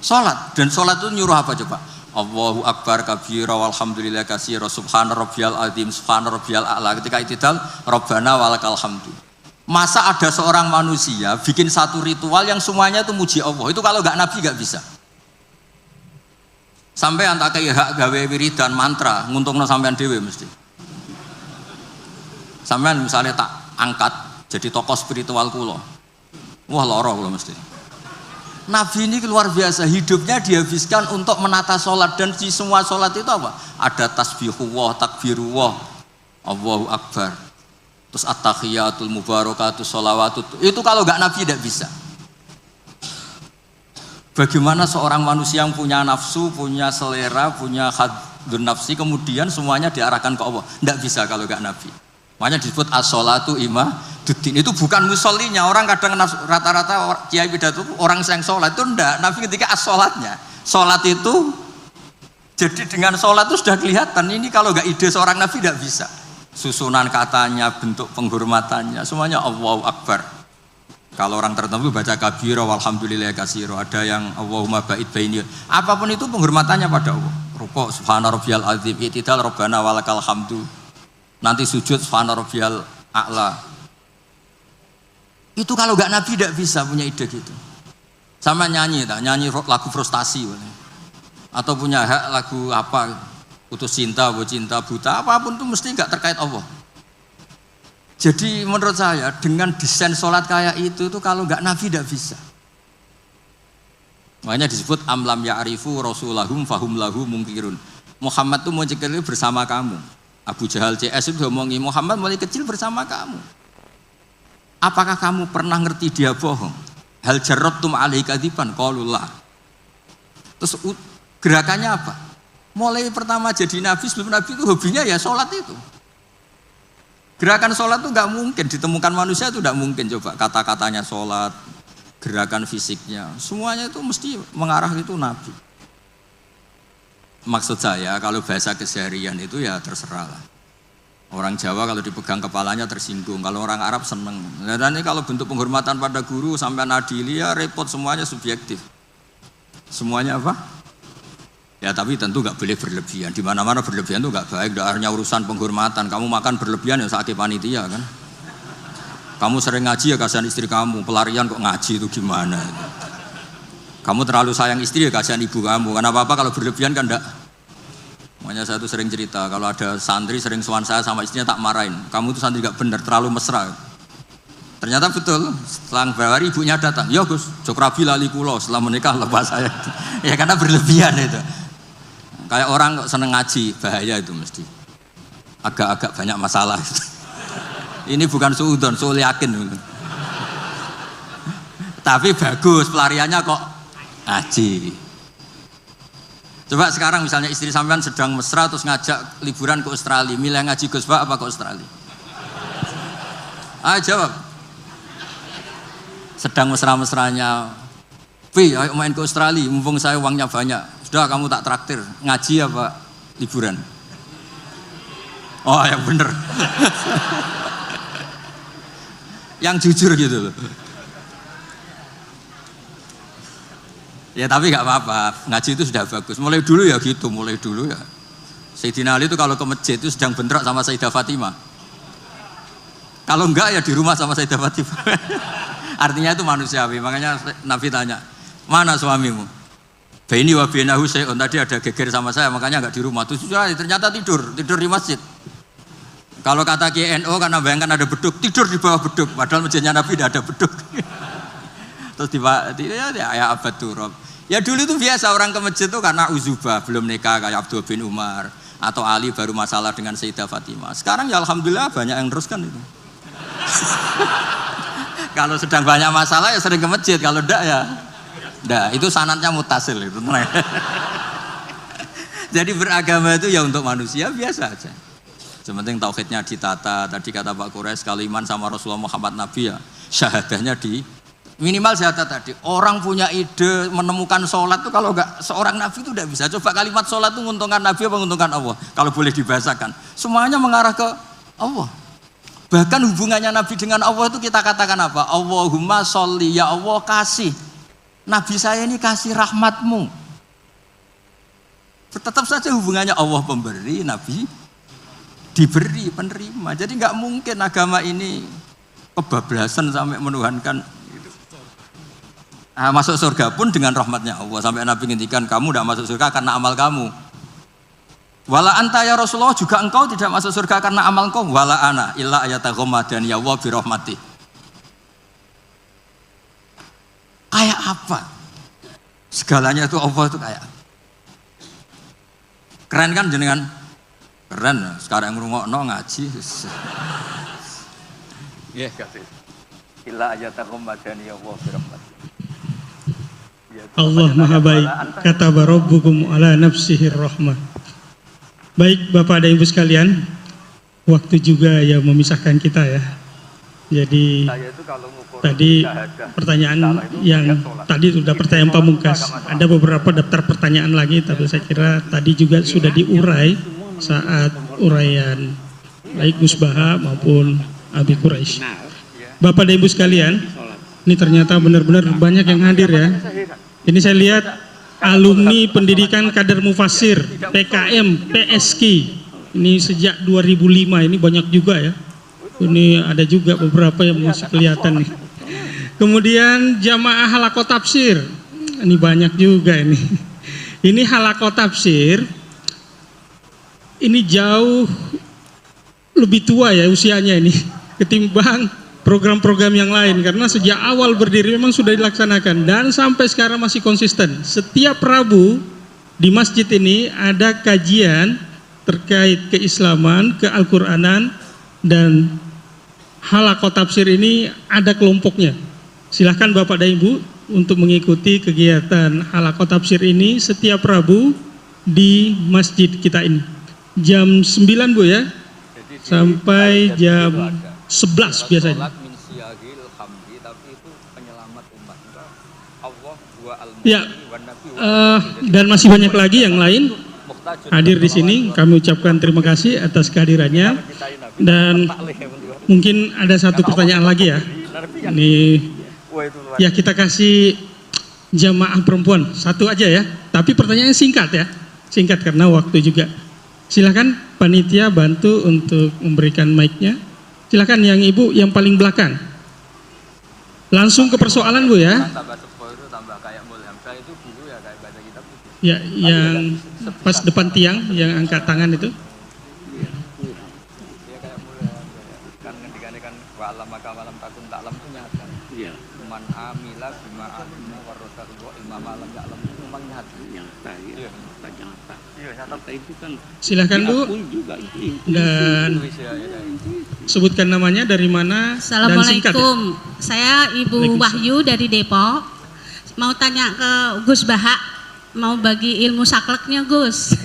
Sholat. Dan sholat itu nyuruh apa coba? Allahu akbar kabira walhamdulillah katsira subhana rabbiyal azim subhana rabbiyal a'la. Ketika i'tidal rabbana walakal hamdu. Masa ada seorang manusia bikin satu ritual yang semuanya itu muji Allah? Itu kalau enggak nabi enggak bisa. Sampai antak kayak hak gawe wiridan mantra nguntungno sampean dhewe mesti. Sampean misalnya tak angkat jadi tokoh spiritual kula. Wah lara kula mesti. Nabi ini luar biasa, hidupnya dihabiskan untuk menata sholat, dan di semua sholat itu apa? Ada tasbihullah, takbirullah, Allahu Akbar, terus at-tahiyatul mubarakatus sholawatut. Itu kalau enggak Nabi tidak bisa. Bagaimana seorang manusia yang punya nafsu, punya selera, punya haddun nafsi, kemudian semuanya diarahkan ke Allah? Tidak bisa kalau enggak Nabi. Makanya disebut as-sholatu imaduddin. Itu bukan musollinya. Orang kadang rata-rata kiai pidato orang yang sholat itu enggak. Nabi ketika as-sholatnya, sholat itu jadi dengan sholat itu sudah kelihatan. Ini kalau enggak ide seorang Nabi tidak bisa. Susunan katanya, bentuk penghormatannya, semuanya Allahu Akbar. Kalau orang tertentu baca kabira walhamdulillah katsira, ada yang Allahumma ba'id baini. Apapun itu penghormatannya pada Allah. Rukuk subhana rabbiyal azim, i'tidal rabbana walakal hamdu. Nanti sujud subhana rabbiyal a'la. Itu kalau enggak Nabi tidak bisa punya ide gitu. Sama nyanyi lagu frustasi atau punya hak lagu apa, putus cinta, cinta buta, apapun itu mesti enggak terkait Allah. Jadi menurut saya dengan desain sholat kayak itu kalau enggak Nabi tidak bisa. Makanya disebut amlam ya'rifu rasulahum fahum lahu mungkirun. Muhammad itu mau cekeli bersama kamu. Abu Jahal CS itu ngomongi Muhammad mulai kecil bersama kamu. Apakah kamu pernah ngerti dia bohong? Hal jarrabtum alaihi kadziban qaulullah. Terus gerakannya apa? Mulai pertama jadi nabi, sebelum nabi itu hobinya ya sholat itu. Gerakan sholat itu nggak mungkin ditemukan manusia, itu nggak mungkin. Coba kata-katanya sholat, gerakan fisiknya, semuanya itu mesti mengarah itu nabi. Maksud saya kalau bahasa keseharian itu ya terserah lah. Orang Jawa kalau dipegang kepalanya tersinggung, kalau orang Arab seneng. Dan ini kalau bentuk penghormatan pada guru sampai adili ya repot, semuanya subjektif. Semuanya apa? Ya tapi tentu nggak boleh berlebihan. Di mana-mana berlebihan itu nggak baik. Hanya urusan penghormatan. Kamu makan berlebihan ya sakit panitia kan. Kamu sering ngaji ya kasihan istri kamu. Pelarian kok ngaji itu gimana? Kamu terlalu sayang istri ya kasihan ibu kamu. Karena apa-apa kalau berlebihan kan enggak. Makanya saya tuh sering cerita kalau ada santri sering sowan saya sama istrinya tak marahin. Kamu tuh santri enggak benar, terlalu mesra. Ternyata betul. Setelah beberapa hari ibunya datang. Ya Gus, jokrabi lali kulo setelah menikah lepas saya. Ya karena berlebihan itu. Kayak orang kok seneng ngaji, bahaya itu mesti. Agak-agak banyak masalah. Ini bukan suudon, soal yakin. Tapi bagus pelariannya kok ngaji. Coba sekarang misalnya istri sampean sedang mesra terus ngajak liburan ke Australia, milih ngaji Gus Pak apa ke Australia? Jawab. Sedang mesra-mesranya, Pi, ayo main ke Australia, mumpung saya uangnya banyak. Sudah kamu tak traktir, ngaji apa liburan? Oh yang bener. Yang jujur gitu loh. Ya tapi nggak apa-apa, ngaji itu sudah bagus. Mulai dulu ya gitu, mulai dulu ya. Sayyidina Ali itu kalau ke masjid itu sedang bentrok sama Sayyidah Fatimah. Kalau enggak ya di rumah sama Sayyidah Fatimah. Artinya itu manusiawi. Makanya Nabi tanya, mana suamimu? Baini wa bainahu syai'un, tadi ada geger sama saya, makanya enggak di rumah. Ternyata tidur di masjid. Kalau kata KNO karena bayangkan ada beduk, tidur di bawah beduk. Padahal masjidnya Nabi tidak ada beduk. Terus ya abad turab. Ya dulu itu biasa orang ke masjid itu karena uzubah, belum nikah kayak Abdul bin Umar atau Ali baru masalah dengan Sayyidah Fatimah. Sekarang ya alhamdulillah banyak yang teruskan itu. Kalau sedang banyak masalah ya sering ke masjid, kalau enggak ya enggak, itu sanadnya mutasil itu. Jadi beragama itu ya untuk manusia biasa aja. Sementing tauhidnya ditata. Tadi kata Pak Quraisy kalau iman sama Rasulullah Muhammad Nabi ya syahadahnya di minimal syahadat tadi. Orang punya ide menemukan sholat itu kalau enggak seorang nabi itu tidak bisa. Coba kalimat sholat itu menguntungkan nabi apa menguntungkan Allah? Kalau boleh dibahasakan, semuanya mengarah ke Allah. Bahkan hubungannya nabi dengan Allah itu kita katakan apa? Allahumma sholli, ya Allah kasih. Nabi saya ini kasih rahmatmu. Tetap saja hubungannya Allah pemberi, Nabi diberi, penerima. Jadi nggak mungkin agama ini kebablasan sampai menuhankan. Nah, masuk surga pun dengan rahmatnya Allah. Sampai Nabi ngintikan, kamu tidak masuk surga karena amal kamu. Wala anta ya Rasulullah, juga engkau tidak masuk surga karena amal engkau. Wala ana illa ayataghammadani ya Allah birahmati. Kayak apa? Segalanya itu Allah itu kayak keren kan jenengan? Keren, sekarang ngrungokno ngaji. Nggih, kasih. Illa ayataghammadani ya Allah birahmati. Allah Maha Baik, kata Rabbukum ala nafsihir rahmah. Baik Bapak dan Ibu sekalian, waktu juga yang memisahkan kita ya. Jadi tadi pertanyaan yang tadi sudah pertanyaan pamungkas, ada beberapa daftar pertanyaan lagi, tapi saya kira tadi juga sudah diurai saat uraian baik Gus Baha maupun Abi Quraisy. Bapak dan Ibu sekalian, ini ternyata benar-benar banyak yang hadir ya. Ini saya lihat alumni pendidikan kader Mufassir, PKM, PSK. Ini sejak 2005, ini banyak juga ya. Ini ada juga beberapa yang masih kelihatan nih. Kemudian jamaah halaqah tafsir. Ini banyak juga ini. Ini halaqah tafsir. Ini jauh lebih tua ya usianya ini ketimbang program-program yang lain, karena sejak awal berdiri memang sudah dilaksanakan dan sampai sekarang masih konsisten. Setiap Rabu di masjid ini ada kajian terkait keislaman, keal-Quranan, dan halaqah tafsir ini ada kelompoknya. Silahkan Bapak dan Ibu untuk mengikuti kegiatan halaqah tafsir ini setiap Rabu di masjid kita ini. Jam 9 Bu ya, sampai jam 11 biasanya. Ya, dan masih banyak lagi yang lain hadir di sini. Kami ucapkan terima kasih atas kehadirannya. Dan mungkin ada satu pertanyaan lagi ya. Ini ya kita kasih jamaah perempuan satu aja ya. Tapi pertanyaannya singkat ya, singkat karena waktu juga. Silakan panitia bantu untuk memberikan mic-nya. Silakan yang ibu yang paling belakang. Langsung ke persoalan Bu ya. Ya, yang pas depan tiang yang angkat tangan itu. Silakan Bu. Dan sebutkan namanya, dari mana, dan singkat ya. Assalamualaikum, saya Ibu Wahyu dari Depok. Mau tanya ke Gus Baha, mau bagi ilmu sakleknya Gus.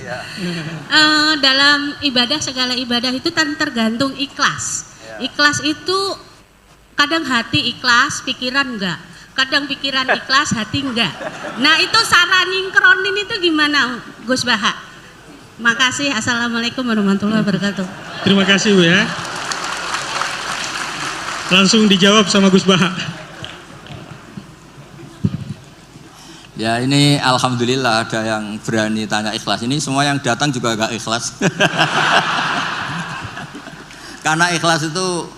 Dalam ibadah, segala ibadah itu kan tergantung ikhlas. Ikhlas itu kadang hati ikhlas, pikiran enggak. Kadang pikiran ikhlas, hati enggak. Nah itu cara nyingkronin itu gimana Gus Baha? Makasih. Assalamualaikum warahmatullahi wabarakatuh. Terima kasih Bu ya. Langsung dijawab sama Gus Baha. Ya ini alhamdulillah ada yang berani tanya ikhlas. Ini semua yang datang juga agak ikhlas. Karena ikhlas itu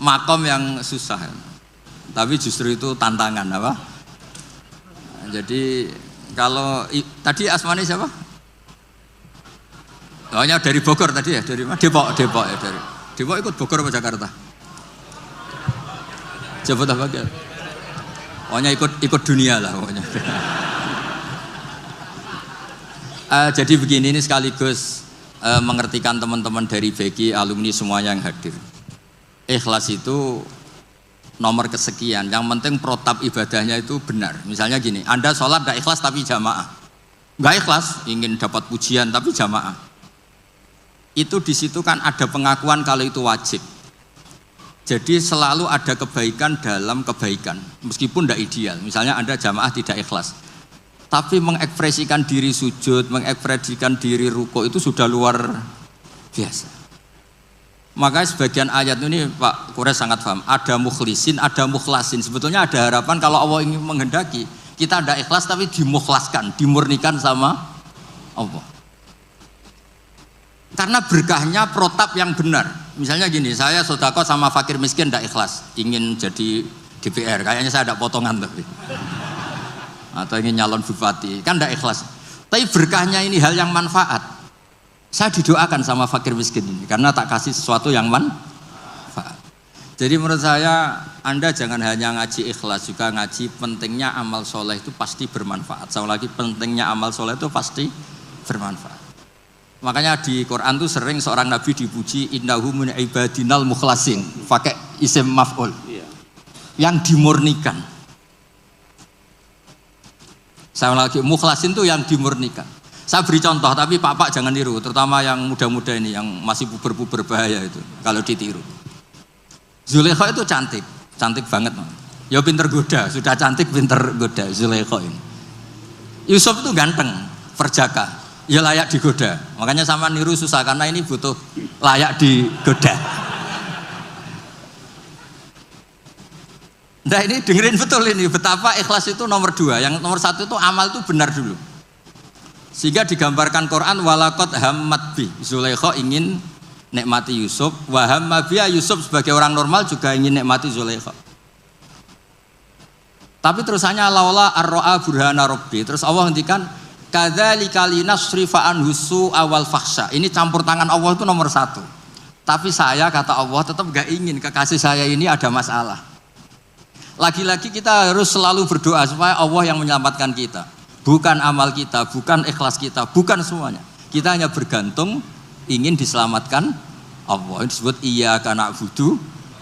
makom yang susah. Tapi justru itu tantangan apa? Jadi kalau tadi asmani siapa? Hanya dari Bogor tadi ya, dari mana? Depok ya, dari Depok. Ikut Bogor apa Jakarta? Jakarta bagian. Pokoknya ikut dunia lah pokoknya. Jadi begini, ini sekaligus mengertikan teman-teman dari BG, alumni semua yang hadir. Ikhlas itu nomor kesekian. Yang penting protap ibadahnya itu benar. Misalnya gini, Anda sholat gak ikhlas tapi jamaah. Gak ikhlas, ingin dapat pujian tapi jamaah. Itu di situ kan ada pengakuan kalau itu wajib. Jadi selalu ada kebaikan dalam kebaikan, meskipun tidak ideal. Misalnya Anda jamaah tidak ikhlas, tapi mengekspresikan diri sujud, mengekspresikan diri ruku itu sudah luar biasa. Makanya sebagian ayat ini Pak Quraisy sangat paham. Ada mukhlisin, ada mukhlasin. Sebetulnya ada harapan kalau Allah ingin menghendaki kita tidak ikhlas tapi dimukhlaskan, dimurnikan sama Allah. Karena berkahnya protap yang benar. Misalnya gini, saya sodako sama fakir miskin tidak ikhlas, ingin jadi DPR, kayaknya saya ada potongan tapi, atau ingin nyalon bupati, kan tidak ikhlas. Tapi berkahnya ini hal yang manfaat. Saya didoakan sama fakir miskin ini, karena tak kasih sesuatu yang manfaat. Jadi menurut saya, Anda jangan hanya ngaji ikhlas, juga ngaji pentingnya amal soleh itu pasti bermanfaat. Sama lagi pentingnya amal soleh itu pasti bermanfaat. Makanya di Quran tuh sering seorang nabi dipuji innahu min ibadinal mukhlasin, pakai isim maf'ul, yang dimurnikan. Sama lagi mukhlasin tuh yang dimurnikan. Saya beri contoh, tapi pak jangan tiru, terutama yang muda-muda ini yang masih puber-puber bahaya itu kalau ditiru. Zulaikha itu cantik, cantik banget. Ya pinter goda, sudah cantik pinter goda Zulaikha ini. Yusuf itu ganteng, perjaka. Ya layak digoda, makanya sama niru susah karena ini butuh layak digoda. Nah ini dengerin betul ini betapa ikhlas itu nomor 2. Yang nomor 1 itu amal itu benar dulu. Sehingga digambarkan Quran walaqad hammat bi, Zulaikha ingin nikmati Yusuf, wa hamma biha, Yusuf sebagai orang normal juga ingin nikmati Zulaikha. Tapi terusannya laula ar-ra'a burhana rabbi, terus Allah hentikan kadzalika linasrifa anhu su'a wal fahsya. Ini campur tangan Allah itu nomor 1. Tapi saya kata Allah tetap gak ingin kekasih saya ini ada masalah. Lagi-lagi kita harus selalu berdoa supaya Allah yang menyelamatkan kita. Bukan amal kita, bukan ikhlas kita, bukan semuanya. Kita hanya bergantung ingin diselamatkan Allah. Ini disebut iyyaka na'budu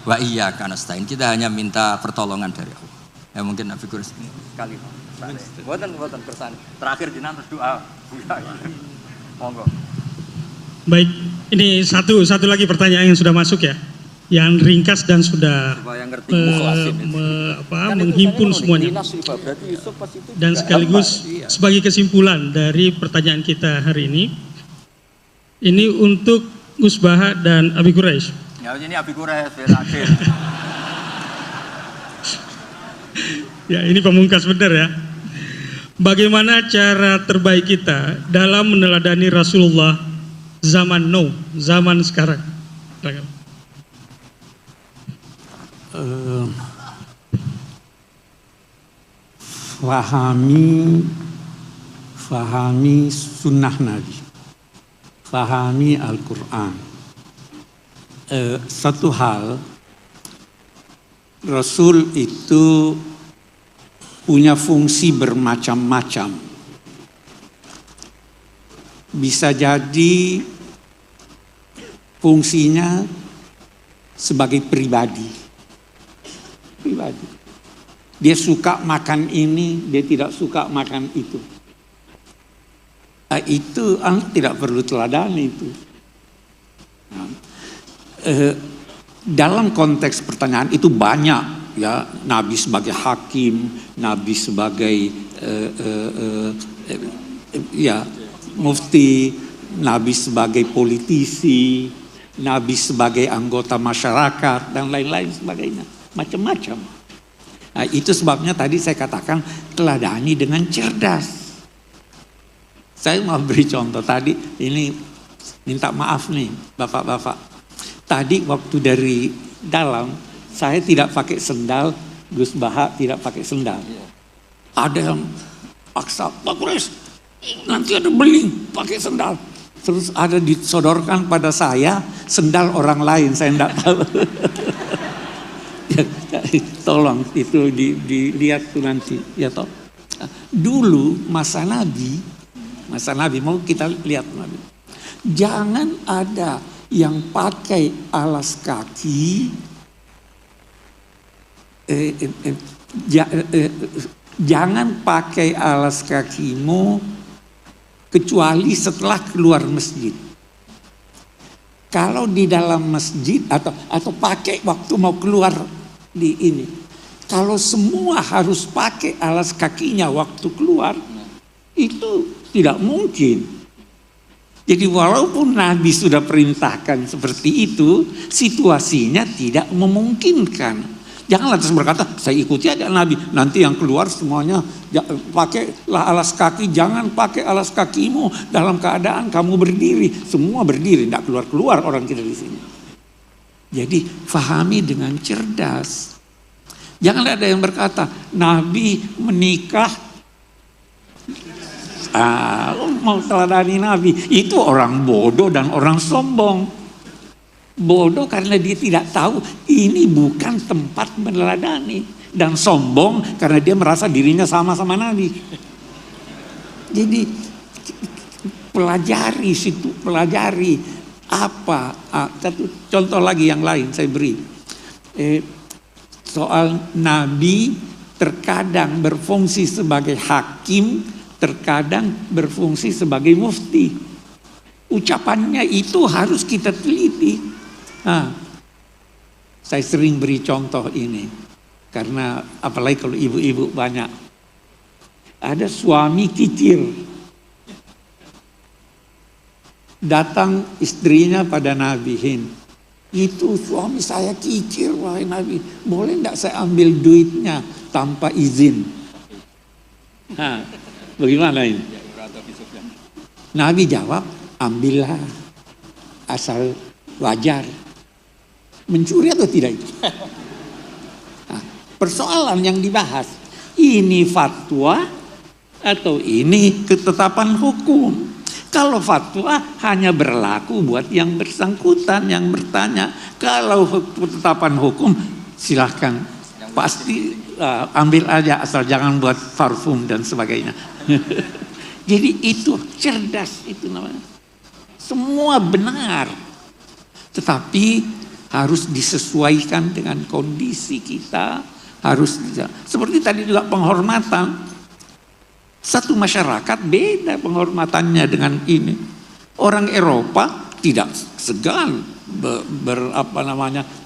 wa iyyaka nasta'in. Kita hanya minta pertolongan dari Allah. Ya mungkin Nabi Kuris sekali. Buatan bersan. Terakhir jenengan terus doa. Monggo. Baik, ini satu lagi pertanyaan yang sudah masuk ya, yang ringkas dan sudah menghimpun semuanya. Dan sekaligus sebagai kesimpulan dari pertanyaan kita hari ini untuk Gus Baha dan Abi Quraisy. Ya ini Abi Quraisy berakhir. Ya ini pemungkas benar ya. Bagaimana cara terbaik kita dalam meneladani Rasulullah zaman now, zaman sekarang? Fahami sunnah Nabi, fahami Al-Quran. Satu hal, Rasul itu punya fungsi bermacam-macam. Bisa jadi fungsinya sebagai pribadi. Dia suka makan ini, dia tidak suka makan itu. Itu tidak perlu teladani itu. Dalam konteks pertanyaan itu banyak. Ya, Nabi sebagai hakim, Nabi sebagai mufti, Nabi sebagai politisi, Nabi sebagai anggota masyarakat dan lain-lain sebagainya, macam-macam. Nah, itu sebabnya tadi saya katakan teladani dengan cerdas. Saya mau beri contoh tadi, ini minta maaf nih bapak-bapak. Tadi waktu dari dalam saya tidak pakai sendal, Gus Baha tidak pakai sendal. Ada yang paksa, Pak Quraisy, nanti ada beling pakai sendal. Terus ada disodorkan pada saya sendal orang lain, saya tidak tahu. Tolong itu dilihat tuh nanti, ya toh. Dulu masa Nabi mau kita lihat Nabi. Jangan ada yang pakai alas kaki. Jangan pakai alas kakimu kecuali setelah keluar masjid. Kalau di dalam masjid atau pakai waktu mau keluar di ini. Kalau semua harus pakai alas kakinya waktu keluar, itu tidak mungkin. Jadi walaupun Nabi sudah perintahkan seperti itu, situasinya tidak memungkinkan. Jangan lantas berkata, saya ikuti aja Nabi. Nanti yang keluar semuanya pakailah alas kaki. Jangan pakai alas kakimu dalam keadaan kamu berdiri. Semua berdiri, tidak keluar-keluar orang kita di sini. Jadi fahami dengan cerdas. Jangan ada yang berkata, Nabi menikah, mau teladani Nabi. Itu orang bodoh dan orang sombong. Bodoh karena dia tidak tahu ini bukan tempat meneladani, dan sombong karena dia merasa dirinya sama Nabi. Jadi pelajari situ, pelajari apa. Satu contoh lagi yang lain saya beri. Soal Nabi terkadang berfungsi sebagai hakim, terkadang berfungsi sebagai mufti. Ucapannya itu harus kita teliti. Saya sering beri contoh ini karena apalagi kalau ibu-ibu banyak. Ada suami kikir, datang istrinya pada Nabi, itu suami saya kikir, wahai Nabi, boleh enggak saya ambil duitnya tanpa izin? Bagaimana ini? Nabi jawab, ambillah asal wajar. Mencuri atau tidak itu? Persoalan yang dibahas, ini fatwa atau ini ketetapan hukum? Kalau fatwa hanya berlaku buat yang bersangkutan, yang bertanya. Kalau ketetapan hukum silahkan, pasti ambil aja asal jangan buat parfum dan sebagainya. Jadi itu cerdas, itu namanya. Semua benar, tetapi harus disesuaikan dengan kondisi kita. Harus seperti tadi juga penghormatan. Satu masyarakat beda penghormatannya dengan ini. Orang Eropa tidak segan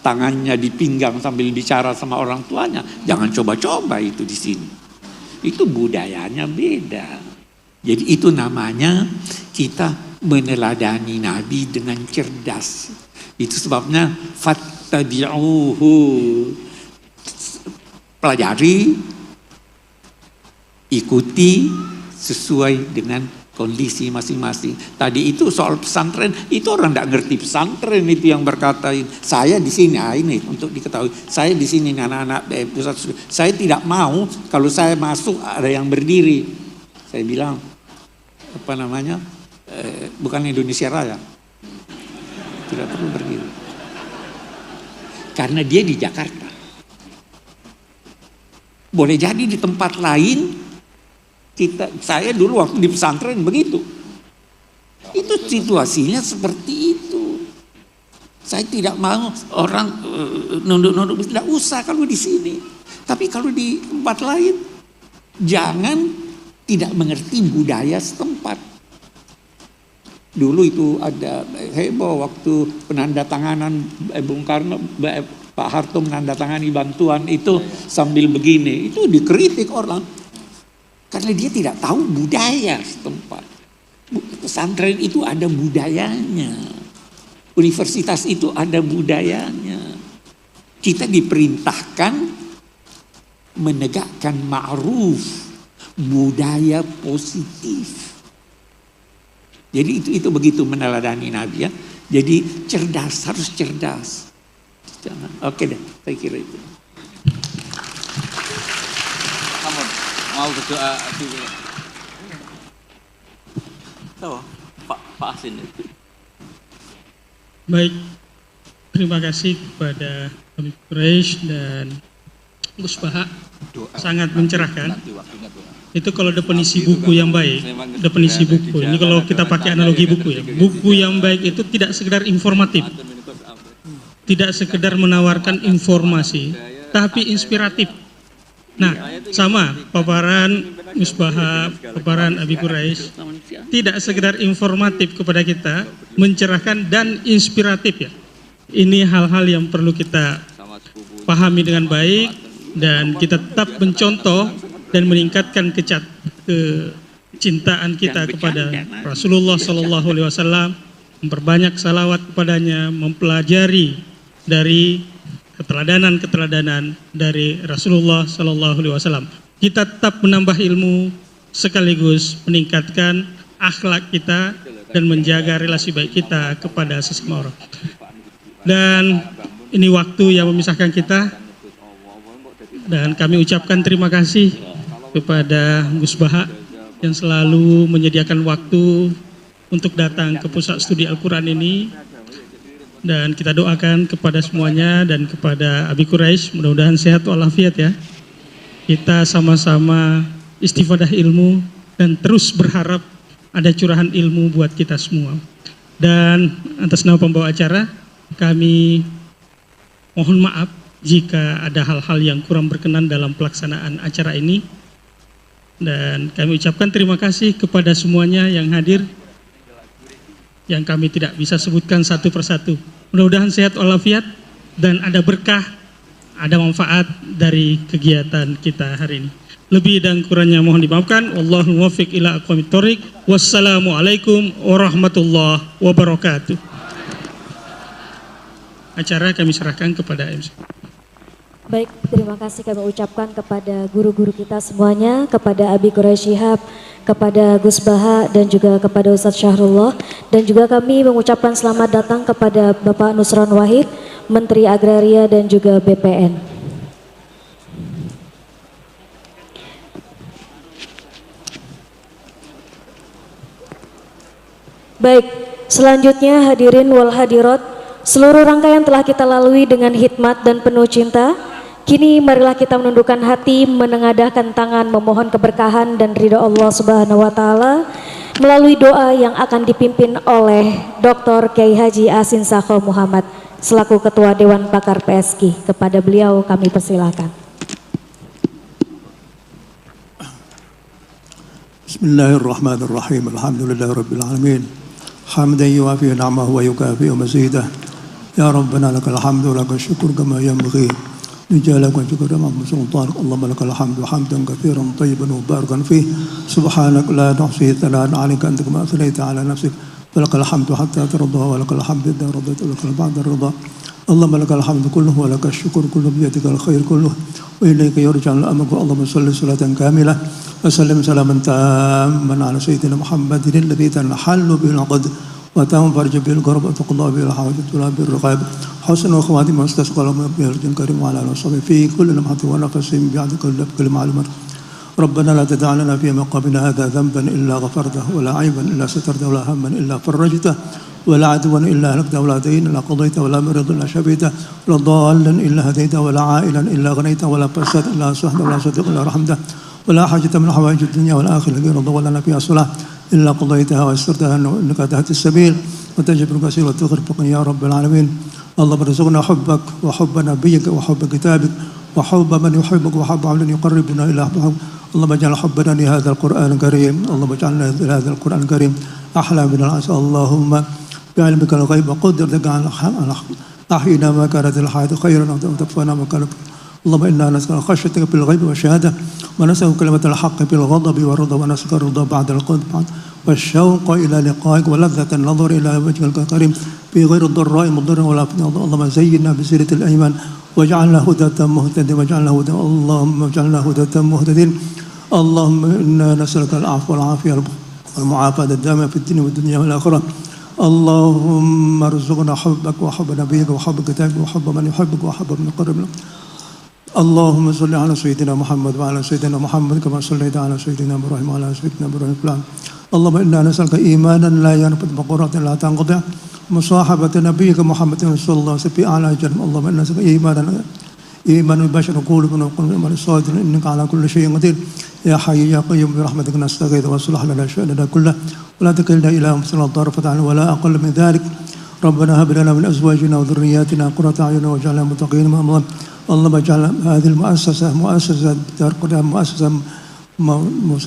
tangannya di pinggang sambil bicara sama orang tuanya. Jangan coba-coba itu di sini. Itu budayanya beda. Jadi itu namanya kita meneladani Nabi dengan cerdas. Itu sebabnya fattabi'uhu, pelajari, ikuti sesuai dengan kondisi masing-masing. Tadi itu soal pesantren, itu orang tidak ngerti pesantren itu yang berkata, saya di sini, ini untuk diketahui, saya di sini anak-anak pusat, saya tidak mau kalau saya masuk ada yang berdiri. Saya bilang, bukan Indonesia Raya. Tidak perlu berdiri. Karena dia di Jakarta. Boleh jadi di tempat lain, saya dulu waktu di pesantren begitu. Itu situasinya seperti itu. Saya tidak mau orang nunduk-nunduk, tidak usah kalau di sini. Tapi kalau di tempat lain, jangan tidak mengerti budaya setempat. Dulu itu ada heboh waktu penandatanganan Bung Karno, Pak Harto menandatangani bantuan itu sambil begini, itu dikritik orang karena dia tidak tahu budaya setempat. Pesantren itu ada budayanya, universitas itu ada budayanya. Kita diperintahkan menegakkan ma'ruf, budaya positif. Jadi itu begitu meneladani Nabi ya. Jadi cerdas, harus cerdas. Oke deh, saya kira itu. Kamu mau berdoa dulu. Tahu, Pak Asin. Baik, terima kasih kepada Habib Quraisy dan Gus Baha, sangat mencerahkan. Itu kalau definisi buku yang baik, definisi buku. Ini kalau kita pakai analogi buku ya. Buku yang baik itu tidak sekedar informatif, tidak sekedar menawarkan informasi, tapi inspiratif. Nah, sama paparan Musbahab, paparan Habib Quraisy, tidak sekedar informatif kepada kita, mencerahkan dan inspiratif ya. Ini hal-hal yang perlu kita pahami dengan baik dan kita tetap mencontoh dan meningkatkan kecintaan kita kepada Rasulullah SAW, memperbanyak salawat kepadanya, mempelajari dari keteladanan dari Rasulullah Sallallahu Alaihi Wasallam. Kita tetap menambah ilmu sekaligus meningkatkan akhlak kita dan menjaga relasi baik kita kepada sesama orang. Dan ini waktu yang memisahkan kita, dan kami ucapkan terima kasih kepada Gus Baha yang selalu menyediakan waktu untuk datang ke pusat studi Al-Quran ini. Dan kita doakan kepada semuanya dan kepada Abi Quraisy, mudah-mudahan sehat walafiat ya. Kita sama-sama istifadah ilmu dan terus berharap ada curahan ilmu buat kita semua. Dan atas nama pembawa acara, kami mohon maaf jika ada hal-hal yang kurang berkenan dalam pelaksanaan acara ini. Dan kami ucapkan terima kasih kepada semuanya yang hadir, yang kami tidak bisa sebutkan satu persatu. Mudah-mudahan sehat walafiat dan ada berkah, ada manfaat dari kegiatan kita hari ini. Lebih dan kurangnya mohon dimaafkan. Wallahul muwaffiq ila aqwamit thoriq. Wassalamualaikum warahmatullahi wabarakatuh. Acara kami serahkan kepada MC. Baik, terima kasih kami ucapkan kepada guru-guru kita semuanya, kepada Abi Quraisy Shihab, kepada Gus Baha, dan juga kepada Ustadz Syahrullah. Dan juga kami mengucapkan selamat datang kepada Bapak Nusron Wahid, Menteri Agraria dan juga BPN. Baik, selanjutnya hadirin wal hadirat, seluruh rangkaian telah kita lalui dengan hikmat dan penuh cinta. Kini marilah kita menundukkan hati, menengadahkan tangan, memohon keberkahan dan ridha Allah Subhanahu wa taala melalui doa yang akan dipimpin oleh Dr. Kiai Haji Asin Sakho Muhammad selaku Ketua Dewan Pakar PSK. Kepada beliau kami persilakan. Bismillahirrahmanirrahim. Alhamdulillahirabbil alamin. Hamdan yuwafi ni'amahu wa yukafi mazidah. Ya Rabbana lakal hamdu wa lakal syukur kama yanbaghi لجلالك وشكر أمام سلطانك. اللهم لك الحمد حمدا كثيرا طيبا مباركا فيه. سبحانك لا نحصي ثناء عليك أنت كما أثنيت على نفسك. ولك الحمد حتى ترضى ولك الحمد إذا رضيت ولك بعد الرضا. اللهم لك الحمد كله ولك الشكر كله بيدك الخير كله وإليك يرجع الأمر. اللهم صل صلاة كاملة وسلم سلاما تاما على سيدنا محمد الذي تنحل به العقد وتنفرج به الكرب وتقضى به الحوائج وتنال به الرقاب. حسن وخواتم واستسقى لهم به الجن الكريم وعلى اله وصحبه في كل لمحة ونفس بعدك كل معلومات. ربنا لا تدع لنا في مقامنا هذا ذنبا الا غفرته ولا عيبا الا سترته ولا هما الا فرجته ولا عدوا الا هلكته ولا دين الا قضيته ولا مريض الا شفيته ولا ضالا الا هديته ولا عائلا الا غنيته ولا فساد الا صحبه ولا صديق الا رحمته ولا حاجة من حوائج الدنيا والآخرة غير رضا لنا فيها صلاح إلا قضيتها ويسرتها إنك تهدي السبيل وتجب الكثير وتغرق يا رب العالمين. اللهم ارزقنا حبك وحب نبيك وحب كتابك وحب من يحبك وحب عمل يقربنا إلى حبك. اللهم اجعل حبنا لهذا القرآن الكريم. اللهم اجعلنا لهذا القرآن الكريم أحلى من العسل. اللهم بعلمك الغيب قدرتك على أحينا ما كانت الحياة خيرا وتوفنا ما كانت. اللهم إنا نسأل خشيتك في الغيب والشهادة ونسأل كلمة الحق في الغضب والرضا ونسأل الرضا بعد القدر والشوق إلى لقائك ولذة النظر إلى وجهك الكريم في غير الضراء مضر ولا فتنة. اللهم زينا بزينة الأيمان واجعلنا هداة مهتدين واجعلنا هدى. اللهم اجعلنا هداة مهتدين. اللهم إنا نسألك العفو والعافية والمعافاة الدائمة في الدين والدنيا والآخرة. اللهم ارزقنا حبك وحب نبيك وحب كتابك وحب من يحبك وحب من يقرب لك. اللهم صل على سيدنا محمد وعلى سيدنا محمد كما صليت على سيدنا إبراهيم وعلى سيدنا إبراهيم فلان. اللهم إنا نسألك إيمانا لا ينفد بقرة لا تنقطع مصاحبة نبيك محمد صلى الله عليه وسلم في أعلى جنة. اللهم إنا نسألك إيمانا البشر قلوبنا وقلوب من الصادق إنك على كل شيء قدير. يا حي يا قيوم برحمتك نستغيث واصلح لنا شأننا كله ولا تكلنا إلى أنفسنا طرفة عين ولا أقل من ذلك. ربنا هب لنا من أزواجنا وذرياتنا قرة أعين واجعلنا متقين إماما. اللهم اجعل هذه المؤسسة مؤسسة دار قدام مؤسسة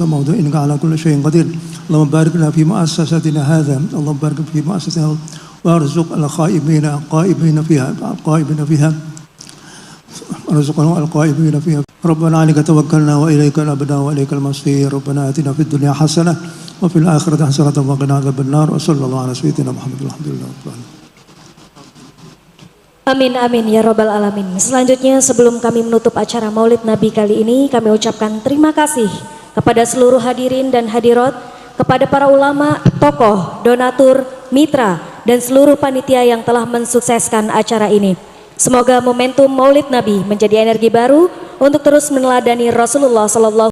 موضوع إنك على كل شيء قدير. اللهم بارك لنا في مؤسستنا هذا. اللهم بارك في مؤسستنا وارزق القائمين فيها ارزقنا القائمين فيها. ربنا عليك توكلنا وإليك نبنا وإليك المصير. ربنا آتنا في الدنيا حسنة وفي الآخرة حسنة وقنا عذاب النار. وصلى الله على سيدنا محمد. الحمد لله رب العالمين. Amin amin ya robbal alamin. Selanjutnya sebelum kami menutup acara Maulid Nabi kali ini, kami ucapkan terima kasih kepada seluruh hadirin dan hadirat, kepada para ulama, tokoh, donatur, mitra, dan seluruh panitia yang telah mensukseskan acara ini. Semoga momentum Maulid Nabi menjadi energi baru untuk terus meneladani Rasulullah SAW